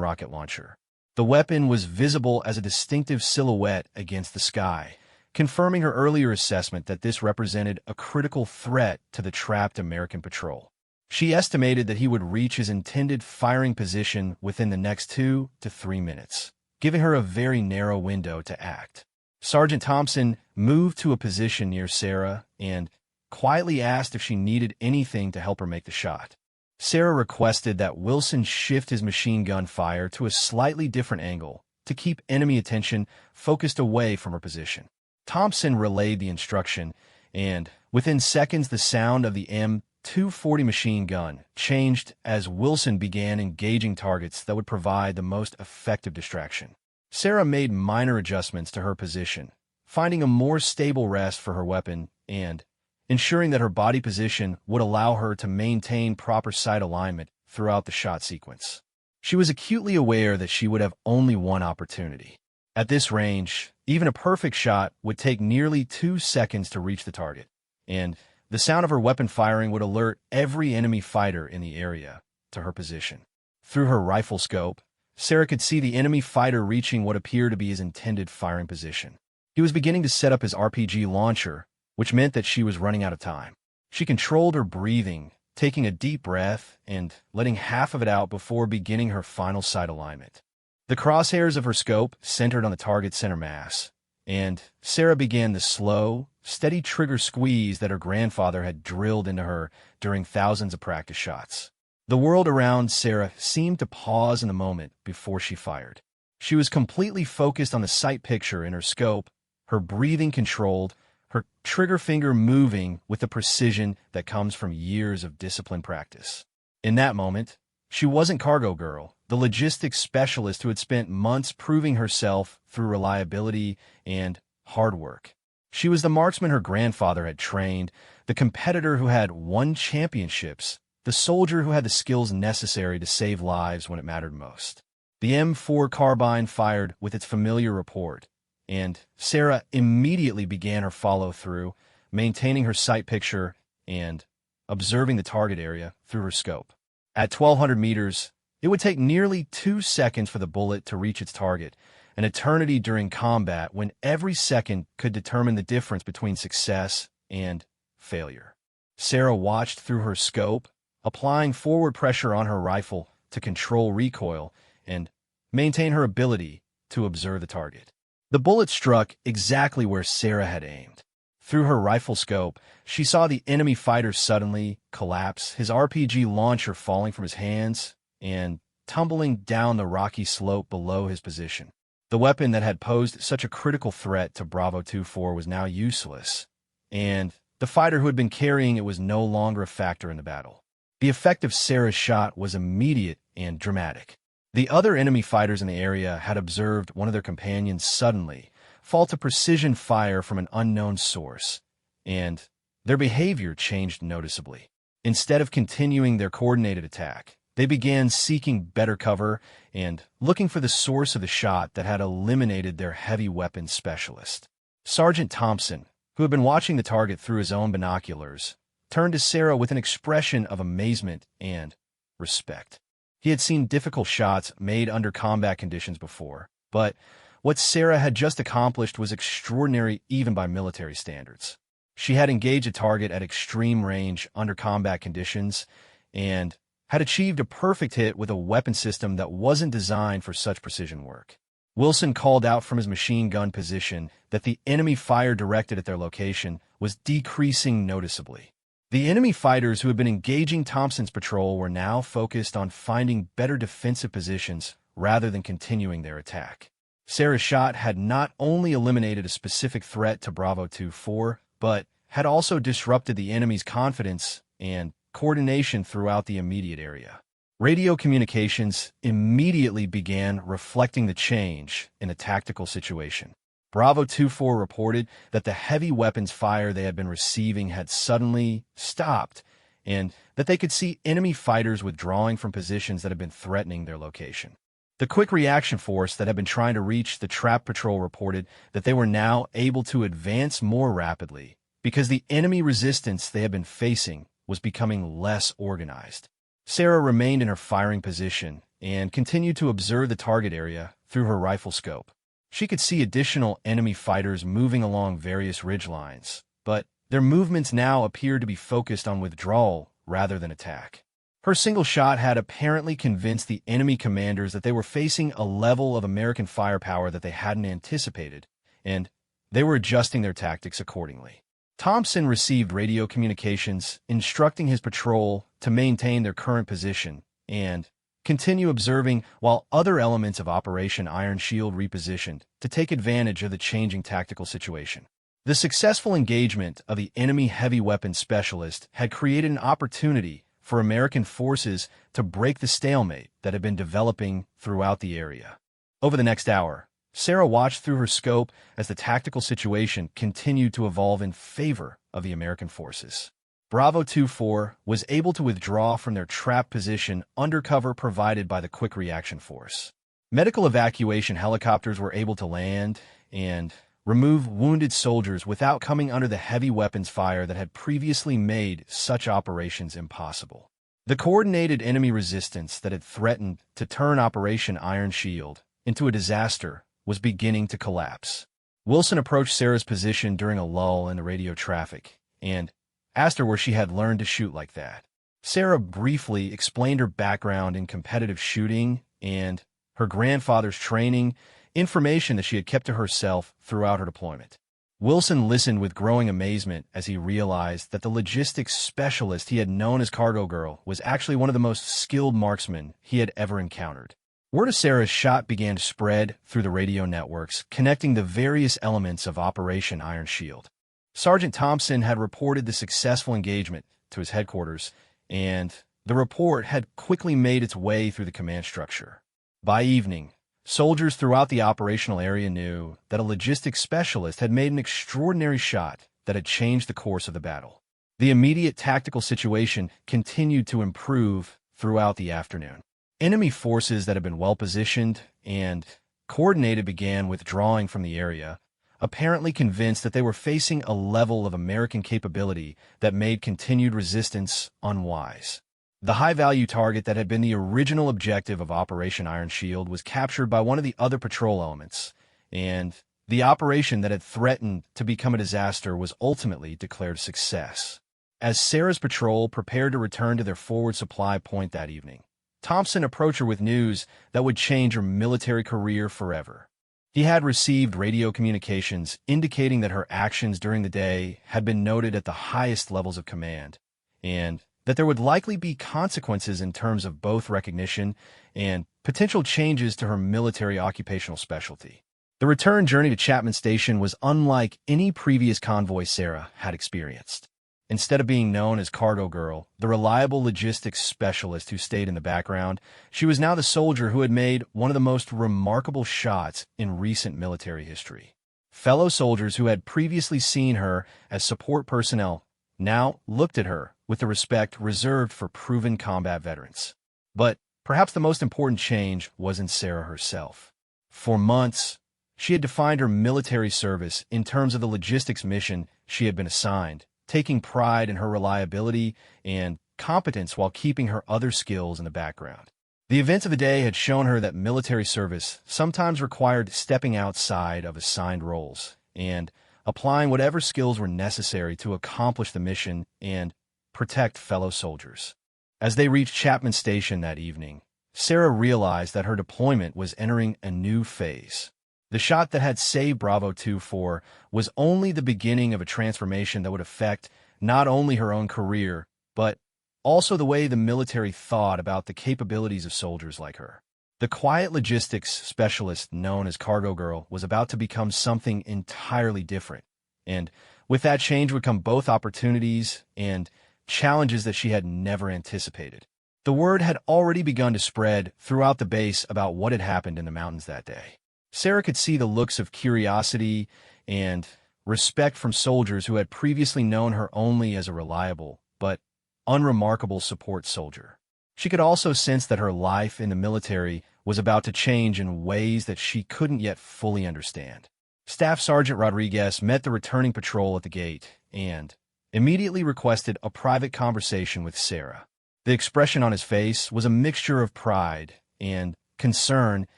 rocket launcher. The weapon was visible as a distinctive silhouette against the sky, confirming her earlier assessment that this represented a critical threat to the trapped American patrol. She estimated that he would reach his intended firing position within the next 2 to 3 minutes, giving her a very narrow window to act. Sergeant Thompson moved to a position near Sarah and quietly asked if she needed anything to help her make the shot. Sarah requested that Wilson shift his machine gun fire to a slightly different angle to keep enemy attention focused away from her position. Thompson relayed the instruction, and within seconds the sound of the M240 machine gun changed as Wilson began engaging targets that would provide the most effective distraction. Sarah made minor adjustments to her position, finding a more stable rest for her weapon and ensuring that her body position would allow her to maintain proper sight alignment throughout the shot sequence. She was acutely aware that she would have only one opportunity. At this range, even a perfect shot would take nearly 2 seconds to reach the target, and the sound of her weapon firing would alert every enemy fighter in the area to her position. Through her rifle scope, Sarah could see the enemy fighter reaching what appeared to be his intended firing position. He was beginning to set up his RPG launcher, which meant that she was running out of time. She controlled her breathing, taking a deep breath and letting half of it out before beginning her final sight alignment. The crosshairs of her scope centered on the target center mass, and Sarah began the slow, steady trigger squeeze that her grandfather had drilled into her during thousands of practice shots. The world around Sarah seemed to pause in the moment before she fired. She was completely focused on the sight picture in her scope, her breathing controlled, her trigger finger moving with the precision that comes from years of disciplined practice. In that moment, she wasn't Cargo Girl, the logistics specialist who had spent months proving herself through reliability and hard work. She was the marksman her grandfather had trained, the competitor who had won championships, the soldier who had the skills necessary to save lives when it mattered most. The M4 carbine fired with its familiar report, and Sarah immediately began her follow-through, maintaining her sight picture and observing the target area through her scope. At 1,200 meters, it would take nearly 2 seconds for the bullet to reach its target, an eternity during combat when every second could determine the difference between success and failure. Sarah watched through her scope, applying forward pressure on her rifle to control recoil and maintain her ability to observe the target. The bullet struck exactly where Sarah had aimed. Through her rifle scope, she saw the enemy fighter suddenly collapse, his RPG launcher falling from his hands and tumbling down the rocky slope below his position. The weapon that had posed such a critical threat to Bravo 2-4 was now useless, and the fighter who had been carrying it was no longer a factor in the battle. The effect of Sarah's shot was immediate and dramatic. The other enemy fighters in the area had observed one of their companions suddenly fall to precision fire from an unknown source, and their behavior changed noticeably. Instead of continuing their coordinated attack, they began seeking better cover and looking for the source of the shot that had eliminated their heavy weapons specialist. Sergeant Thompson, who had been watching the target through his own binoculars, turned to Sarah with an expression of amazement and respect. He had seen difficult shots made under combat conditions before, but what Sarah had just accomplished was extraordinary even by military standards. She had engaged a target at extreme range under combat conditions and had achieved a perfect hit with a weapon system that wasn't designed for such precision work. Wilson called out from his machine gun position that the enemy fire directed at their location was decreasing noticeably. The enemy fighters who had been engaging Thompson's patrol were now focused on finding better defensive positions rather than continuing their attack. Sarah's shot had not only eliminated a specific threat to Bravo 2-4, but had also disrupted the enemy's confidence and coordination throughout the immediate area. Radio communications immediately began reflecting the change in the tactical situation. Bravo 2-4 reported that the heavy weapons fire they had been receiving had suddenly stopped, and that they could see enemy fighters withdrawing from positions that had been threatening their location. The quick reaction force that had been trying to reach the trap patrol reported that they were now able to advance more rapidly because the enemy resistance they had been facing was becoming less organized. Sarah remained in her firing position and continued to observe the target area through her rifle scope. She could see additional enemy fighters moving along various ridge lines, but their movements now appeared to be focused on withdrawal rather than attack. Her single shot had apparently convinced the enemy commanders that they were facing a level of American firepower that they hadn't anticipated, and they were adjusting their tactics accordingly. Thompson received radio communications instructing his patrol to maintain their current position and continue observing while other elements of Operation Iron Shield repositioned to take advantage of the changing tactical situation. The successful engagement of the enemy heavy weapons specialist had created an opportunity for American forces to break the stalemate that had been developing throughout the area. Over the next hour, Sarah watched through her scope as the tactical situation continued to evolve in favor of the American forces. Bravo 2-4 was able to withdraw from their trap position under cover provided by the Quick Reaction Force. Medical evacuation helicopters were able to land and remove wounded soldiers without coming under the heavy weapons fire that had previously made such operations impossible. The coordinated enemy resistance that had threatened to turn Operation Iron Shield into a disaster was beginning to collapse. Wilson approached Sarah's position during a lull in the radio traffic and asked her where she had learned to shoot like that. Sarah briefly explained her background in competitive shooting and her grandfather's training, information that she had kept to herself throughout her deployment. Wilson listened with growing amazement as he realized that the logistics specialist he had known as Cargo Girl was actually one of the most skilled marksmen he had ever encountered. Word of Sarah's shot began to spread through the radio networks, connecting the various elements of Operation Iron Shield. Sergeant Thompson had reported the successful engagement to his headquarters, and the report had quickly made its way through the command structure. By evening, soldiers throughout the operational area knew that a logistics specialist had made an extraordinary shot that had changed the course of the battle. The immediate tactical situation continued to improve throughout the afternoon. Enemy forces that had been well-positioned and coordinated began withdrawing from the area, apparently convinced that they were facing a level of American capability that made continued resistance unwise. The high-value target that had been the original objective of Operation Iron Shield was captured by one of the other patrol elements, and the operation that had threatened to become a disaster was ultimately declared a success. As Sarah's patrol prepared to return to their forward supply point that evening, Thompson approached her with news that would change her military career forever. He had received radio communications indicating that her actions during the day had been noted at the highest levels of command, and that there would likely be consequences in terms of both recognition and potential changes to her military occupational specialty. The return journey to Chapman Station was unlike any previous convoy Sarah had experienced. Instead of being known as Cargo Girl, the reliable logistics specialist who stayed in the background, she was now the soldier who had made one of the most remarkable shots in recent military history. Fellow soldiers who had previously seen her as support personnel now looked at her with the respect reserved for proven combat veterans. But perhaps the most important change was in Sarah herself. For months, she had defined her military service in terms of the logistics mission she had been assigned, taking pride in her reliability and competence while keeping her other skills in the background. The events of the day had shown her that military service sometimes required stepping outside of assigned roles and applying whatever skills were necessary to accomplish the mission and protect fellow soldiers. As they reached Chapman Station that evening, Sarah realized that her deployment was entering a new phase. The shot that had saved Bravo 2-4 was only the beginning of a transformation that would affect not only her own career, but also the way the military thought about the capabilities of soldiers like her. The quiet logistics specialist known as Cargo Girl was about to become something entirely different, and with that change would come both opportunities and challenges that she had never anticipated. The word had already begun to spread throughout the base about what had happened in the mountains that day. Sarah could see the looks of curiosity and respect from soldiers who had previously known her only as a reliable but unremarkable support soldier. She could also sense that her life in the military was about to change in ways that she couldn't yet fully understand. Staff Sergeant Rodriguez met the returning patrol at the gate and immediately requested a private conversation with Sarah. The expression on his face was a mixture of pride and concern,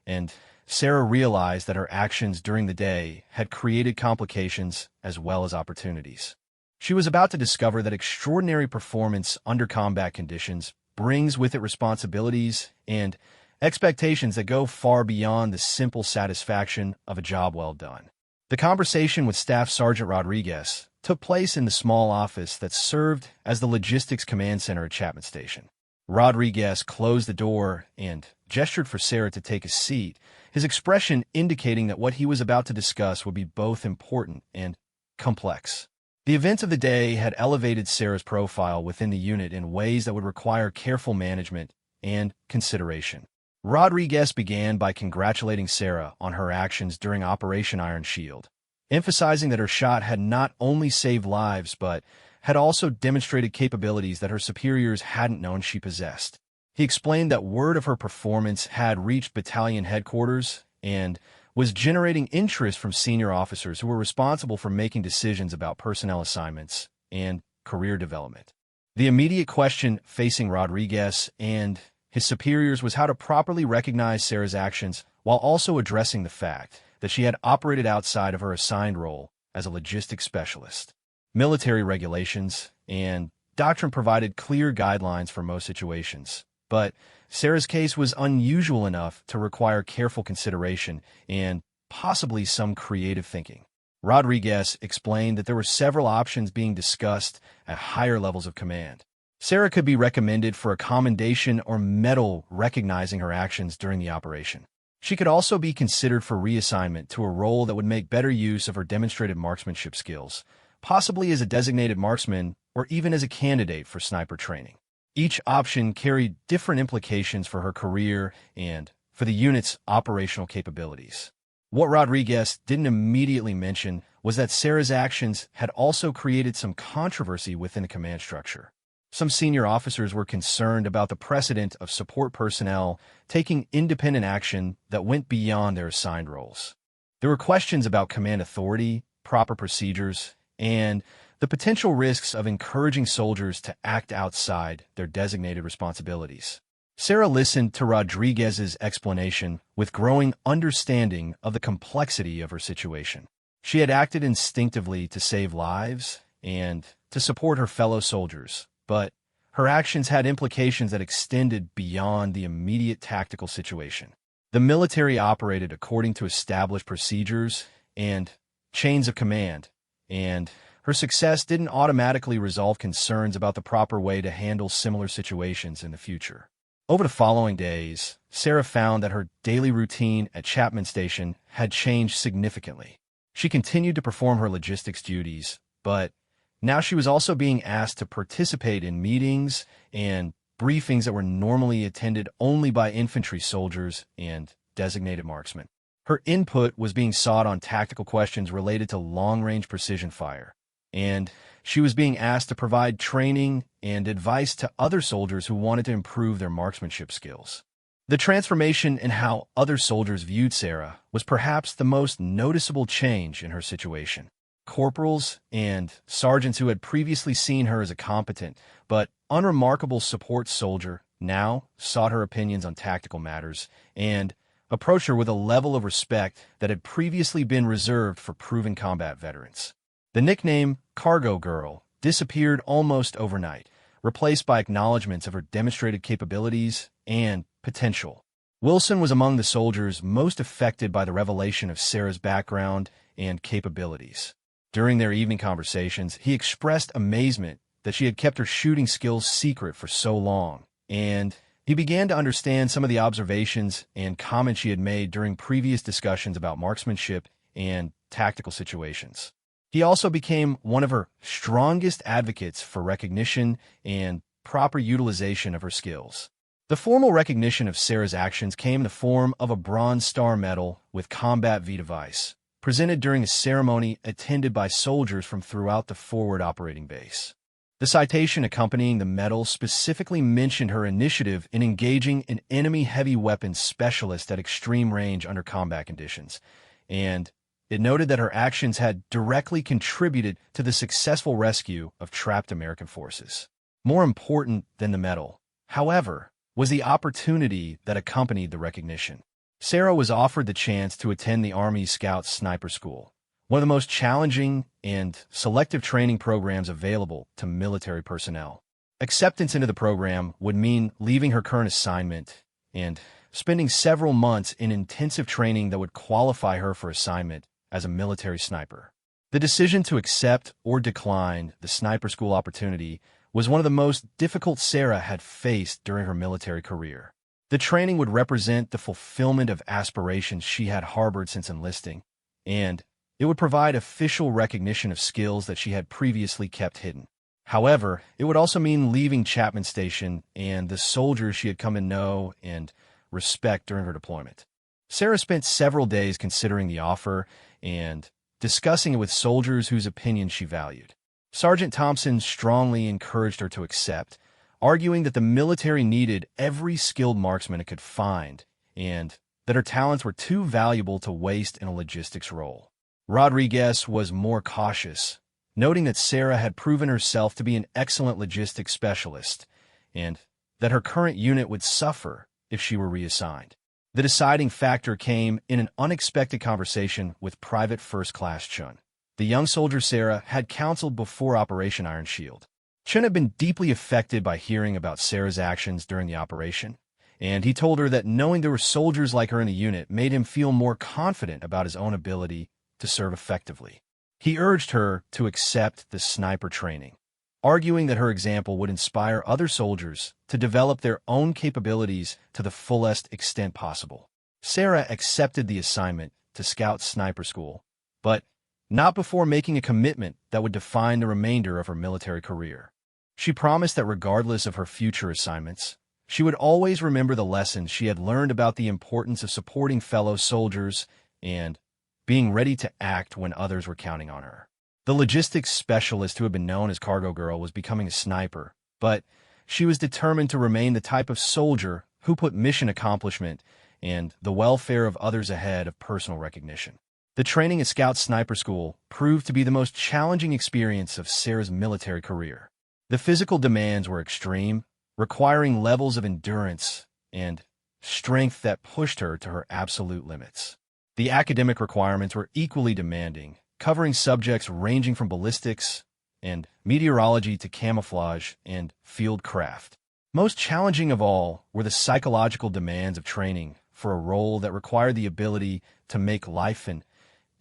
and Sarah realized that her actions during the day had created complications as well as opportunities. She was about to discover that extraordinary performance under combat conditions brings with it responsibilities and expectations that go far beyond the simple satisfaction of a job well done. The conversation with Staff Sergeant Rodriguez took place in the small office that served as the logistics command center at Chapman Station. Rodriguez closed the door and gestured for Sarah to take a seat, his expression indicating that what he was about to discuss would be both important and complex. The events of the day had elevated Sarah's profile within the unit in ways that would require careful management and consideration. Rodriguez began by congratulating Sarah on her actions during Operation Iron Shield, emphasizing that her shot had not only saved lives but had also demonstrated capabilities that her superiors hadn't known she possessed. He explained that word of her performance had reached battalion headquarters and was generating interest from senior officers who were responsible for making decisions about personnel assignments and career development. The immediate question facing Rodriguez and his superiors was how to properly recognize Sarah's actions while also addressing the fact that she had operated outside of her assigned role as a logistics specialist. Military regulations and doctrine provided clear guidelines for most situations, but Sarah's case was unusual enough to require careful consideration and possibly some creative thinking. Rodriguez explained that there were several options being discussed at higher levels of command. Sarah could be recommended for a commendation or medal recognizing her actions during the operation. She could also be considered for reassignment to a role that would make better use of her demonstrated marksmanship skills, possibly as a designated marksman or even as a candidate for sniper training. Each option carried different implications for her career and for the unit's operational capabilities. What Rodriguez didn't immediately mention was that Sarah's actions had also created some controversy within the command structure. Some senior officers were concerned about the precedent of support personnel taking independent action that went beyond their assigned roles. There were questions about command authority, proper procedures, and the potential risks of encouraging soldiers to act outside their designated responsibilities. Sarah listened to Rodriguez's explanation with growing understanding of the complexity of her situation. She had acted instinctively to save lives and to support her fellow soldiers, but her actions had implications that extended beyond the immediate tactical situation. The military operated according to established procedures and chains of command, and her success didn't automatically resolve concerns about the proper way to handle similar situations in the future. Over the following days, Sarah found that her daily routine at Chapman Station had changed significantly. She continued to perform her logistics duties, but now she was also being asked to participate in meetings and briefings that were normally attended only by infantry soldiers and designated marksmen. Her input was being sought on tactical questions related to long-range precision fire, and she was being asked to provide training and advice to other soldiers who wanted to improve their marksmanship skills. The transformation in how other soldiers viewed Sarah was perhaps the most noticeable change in her situation. Corporals and sergeants who had previously seen her as a competent but unremarkable support soldier now sought her opinions on tactical matters and approached her with a level of respect that had previously been reserved for proven combat veterans. The nickname Cargo Girl disappeared almost overnight, replaced by acknowledgments of her demonstrated capabilities and potential. Wilson was among the soldiers most affected by the revelation of Sarah's background and capabilities. During their evening conversations, he expressed amazement that she had kept her shooting skills secret for so long, and he began to understand some of the observations and comments she had made during previous discussions about marksmanship and tactical situations. He also became one of her strongest advocates for recognition and proper utilization of her skills. The formal recognition of Sarah's actions came in the form of a Bronze Star Medal with Combat V device, presented during a ceremony attended by soldiers from throughout the forward operating base. The citation accompanying the medal specifically mentioned her initiative in engaging an enemy heavy weapons specialist at extreme range under combat conditions, and it noted that her actions had directly contributed to the successful rescue of trapped American forces. More important than the medal, however, was the opportunity that accompanied the recognition. Sarah was offered the chance to attend the Army Scouts Sniper School, one of the most challenging and selective training programs available to military personnel. Acceptance into the program would mean leaving her current assignment and spending several months in intensive training that would qualify her for assignment as a military sniper. The decision to accept or decline the sniper school opportunity was one of the most difficult Sarah had faced during her military career. The training would represent the fulfillment of aspirations she had harbored since enlisting, and it would provide official recognition of skills that she had previously kept hidden. However, it would also mean leaving Chapman Station and the soldiers she had come to know and respect during her deployment. Sarah spent several days considering the offer and discussing it with soldiers whose opinions she valued. Sergeant Thompson strongly encouraged her to accept, arguing that the military needed every skilled marksman it could find and that her talents were too valuable to waste in a logistics role. Rodriguez was more cautious, noting that Sarah had proven herself to be an excellent logistics specialist and that her current unit would suffer if she were reassigned. The deciding factor came in an unexpected conversation with Private First Class Chun. The young soldier Sarah had counseled before Operation Iron Shield. Chen had been deeply affected by hearing about Sarah's actions during the operation, and he told her that knowing there were soldiers like her in the unit made him feel more confident about his own ability to serve effectively. He urged her to accept the sniper training, arguing that her example would inspire other soldiers to develop their own capabilities to the fullest extent possible. Sarah accepted the assignment to Scout Sniper School, but not before making a commitment that would define the remainder of her military career. She promised that regardless of her future assignments, she would always remember the lessons she had learned about the importance of supporting fellow soldiers and being ready to act when others were counting on her. The logistics specialist who had been known as Cargo Girl was becoming a sniper, but she was determined to remain the type of soldier who put mission accomplishment and the welfare of others ahead of personal recognition. The training at Scout Sniper School proved to be the most challenging experience of Sarah's military career. The physical demands were extreme, requiring levels of endurance and strength that pushed her to her absolute limits. The academic requirements were equally demanding, covering subjects ranging from ballistics and meteorology to camouflage and field craft. Most challenging of all were the psychological demands of training for a role that required the ability to make life and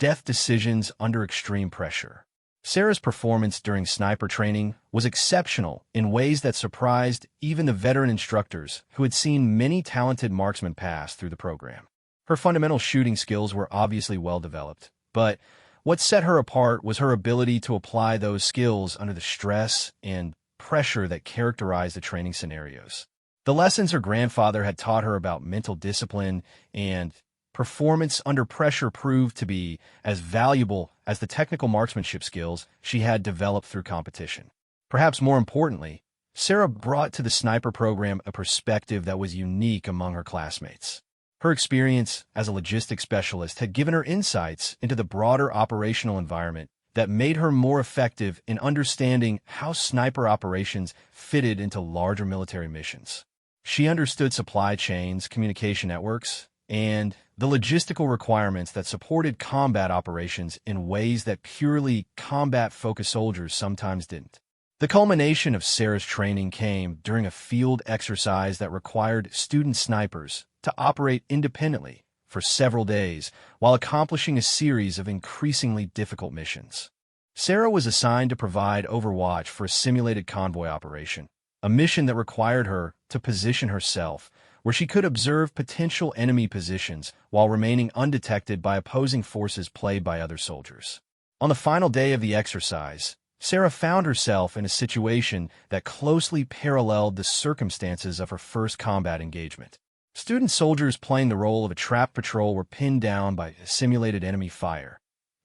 death decisions under extreme pressure. Sarah's performance during sniper training was exceptional in ways that surprised even the veteran instructors who had seen many talented marksmen pass through the program. Her fundamental shooting skills were obviously well developed, but what set her apart was her ability to apply those skills under the stress and pressure that characterized the training scenarios. The lessons her grandfather had taught her about mental discipline and performance under pressure proved to be as valuable as the technical marksmanship skills she had developed through competition. Perhaps more importantly, Sarah brought to the sniper program a perspective that was unique among her classmates. Her experience as a logistics specialist had given her insights into the broader operational environment that made her more effective in understanding how sniper operations fitted into larger military missions. She understood supply chains, communication networks, and the logistical requirements that supported combat operations in ways that purely combat-focused soldiers sometimes didn't. The culmination of Sarah's training came during a field exercise that required student snipers to operate independently for several days while accomplishing a series of increasingly difficult missions. Sarah was assigned to provide overwatch for a simulated convoy operation, a mission that required her to position herself where she could observe potential enemy positions while remaining undetected by opposing forces played by other soldiers. On the final day of the exercise, Sarah found herself in a situation that closely paralleled the circumstances of her first combat engagement. Student soldiers playing the role of a trap patrol were pinned down by simulated enemy fire,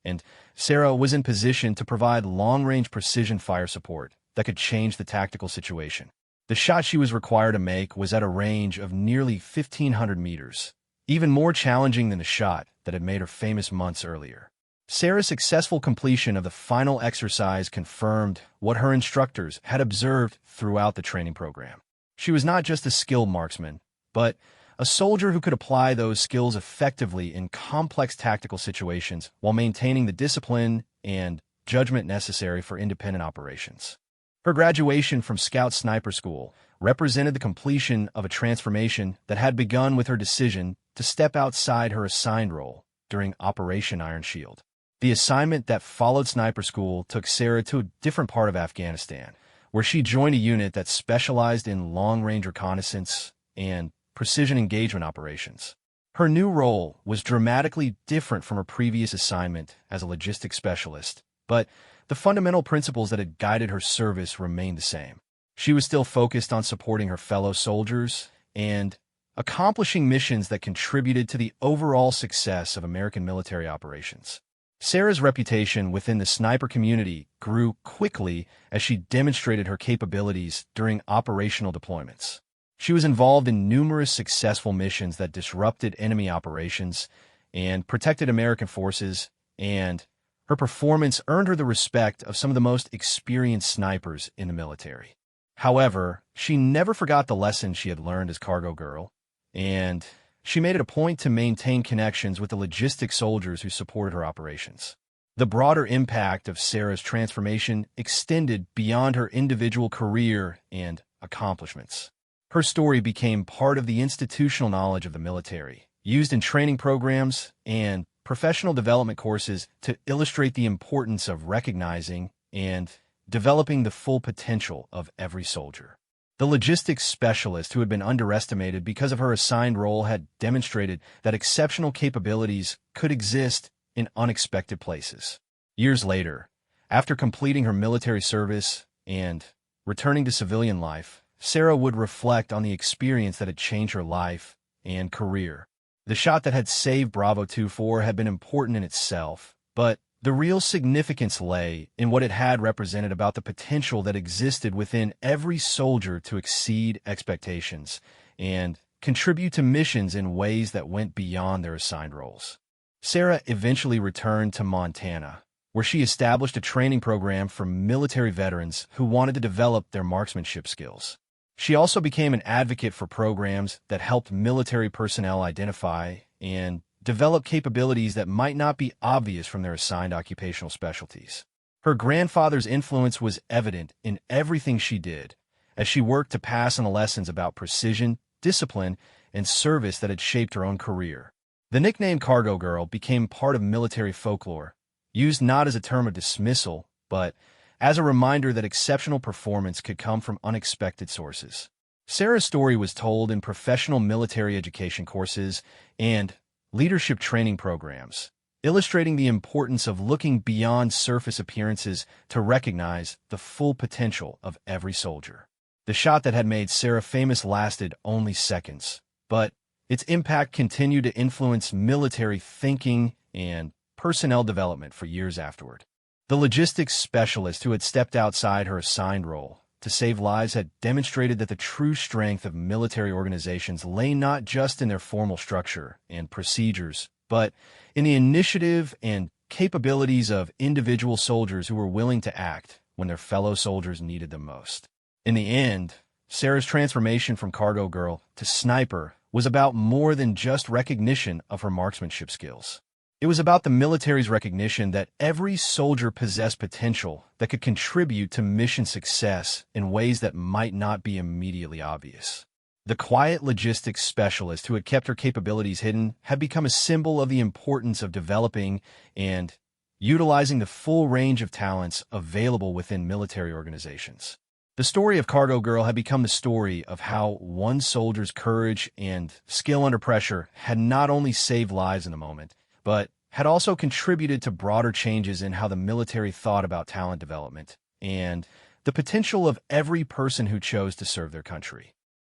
and Sarah was in position to provide long-range precision fire support that could change the tactical situation. The shot she was required to make was at a range of nearly 1,500 meters, even more challenging than the shot that had made her famous months earlier. Sarah's successful completion of the final exercise confirmed what her instructors had observed throughout the training program. She was not just a skilled marksman, but a soldier who could apply those skills effectively in complex tactical situations while maintaining the discipline and judgment necessary for independent operations. Her graduation from Scout Sniper School represented the completion of a transformation that had begun with her decision to step outside her assigned role during Operation Iron Shield. The assignment that followed Sniper School took Sarah to a different part of Afghanistan, where she joined a unit that specialized in long-range reconnaissance and precision engagement operations. Her new role was dramatically different from her previous assignment as a logistics specialist, but the fundamental principles that had guided her service remained the same. She was still focused on supporting her fellow soldiers and accomplishing missions that contributed to the overall success of American military operations. Sarah's reputation within the sniper community grew quickly as she demonstrated her capabilities during operational deployments. She was involved in numerous successful missions that disrupted enemy operations and protected American forces, and her performance earned her the respect of some of the most experienced snipers in the military. However, she never forgot the lessons she had learned as Cargo Girl, and she made it a point to maintain connections with the logistic soldiers who supported her operations. The broader impact of Sarah's transformation extended beyond her individual career and accomplishments. Her story became part of the institutional knowledge of the military, used in training programs and professional development courses to illustrate the importance of recognizing and developing the full potential of every soldier. The logistics specialist who had been underestimated because of her assigned role had demonstrated that exceptional capabilities could exist in unexpected places. Years later, after completing her military service and returning to civilian life, Sarah would reflect on the experience that had changed her life and career. The shot that had saved Bravo 2-4 had been important in itself, but the real significance lay in what it had represented about the potential that existed within every soldier to exceed expectations and contribute to missions in ways that went beyond their assigned roles. Sarah eventually returned to Montana, where she established a training program for military veterans who wanted to develop their marksmanship skills. She also became an advocate for programs that helped military personnel identify and develop capabilities that might not be obvious from their assigned occupational specialties. Her grandfather's influence was evident in everything she did, as she worked to pass on the lessons about precision, discipline, and service that had shaped her own career. The nickname Cargo Girl became part of military folklore, used not as a term of dismissal, but as a reminder that exceptional performance could come from unexpected sources. Sarah's story was told in professional military education courses and leadership training programs, illustrating the importance of looking beyond surface appearances to recognize the full potential of every soldier. The shot that had made Sarah famous lasted only seconds, but its impact continued to influence military thinking and personnel development for years afterward. The logistics specialist who had stepped outside her assigned role to save lives had demonstrated that the true strength of military organizations lay not just in their formal structure and procedures, but in the initiative and capabilities of individual soldiers who were willing to act when their fellow soldiers needed them most. In the end, Sarah's transformation from cargo girl to sniper was about more than just recognition of her marksmanship skills. It was about the military's recognition that every soldier possessed potential that could contribute to mission success in ways that might not be immediately obvious. The quiet logistics specialist who had kept her capabilities hidden had become a symbol of the importance of developing and utilizing the full range of talents available within military organizations. The story of Cargo Girl had become the story of how one soldier's courage and skill under pressure had not only saved lives in the moment, but had also contributed to broader changes in how the military thought about talent development and the potential of every person who chose to serve their country.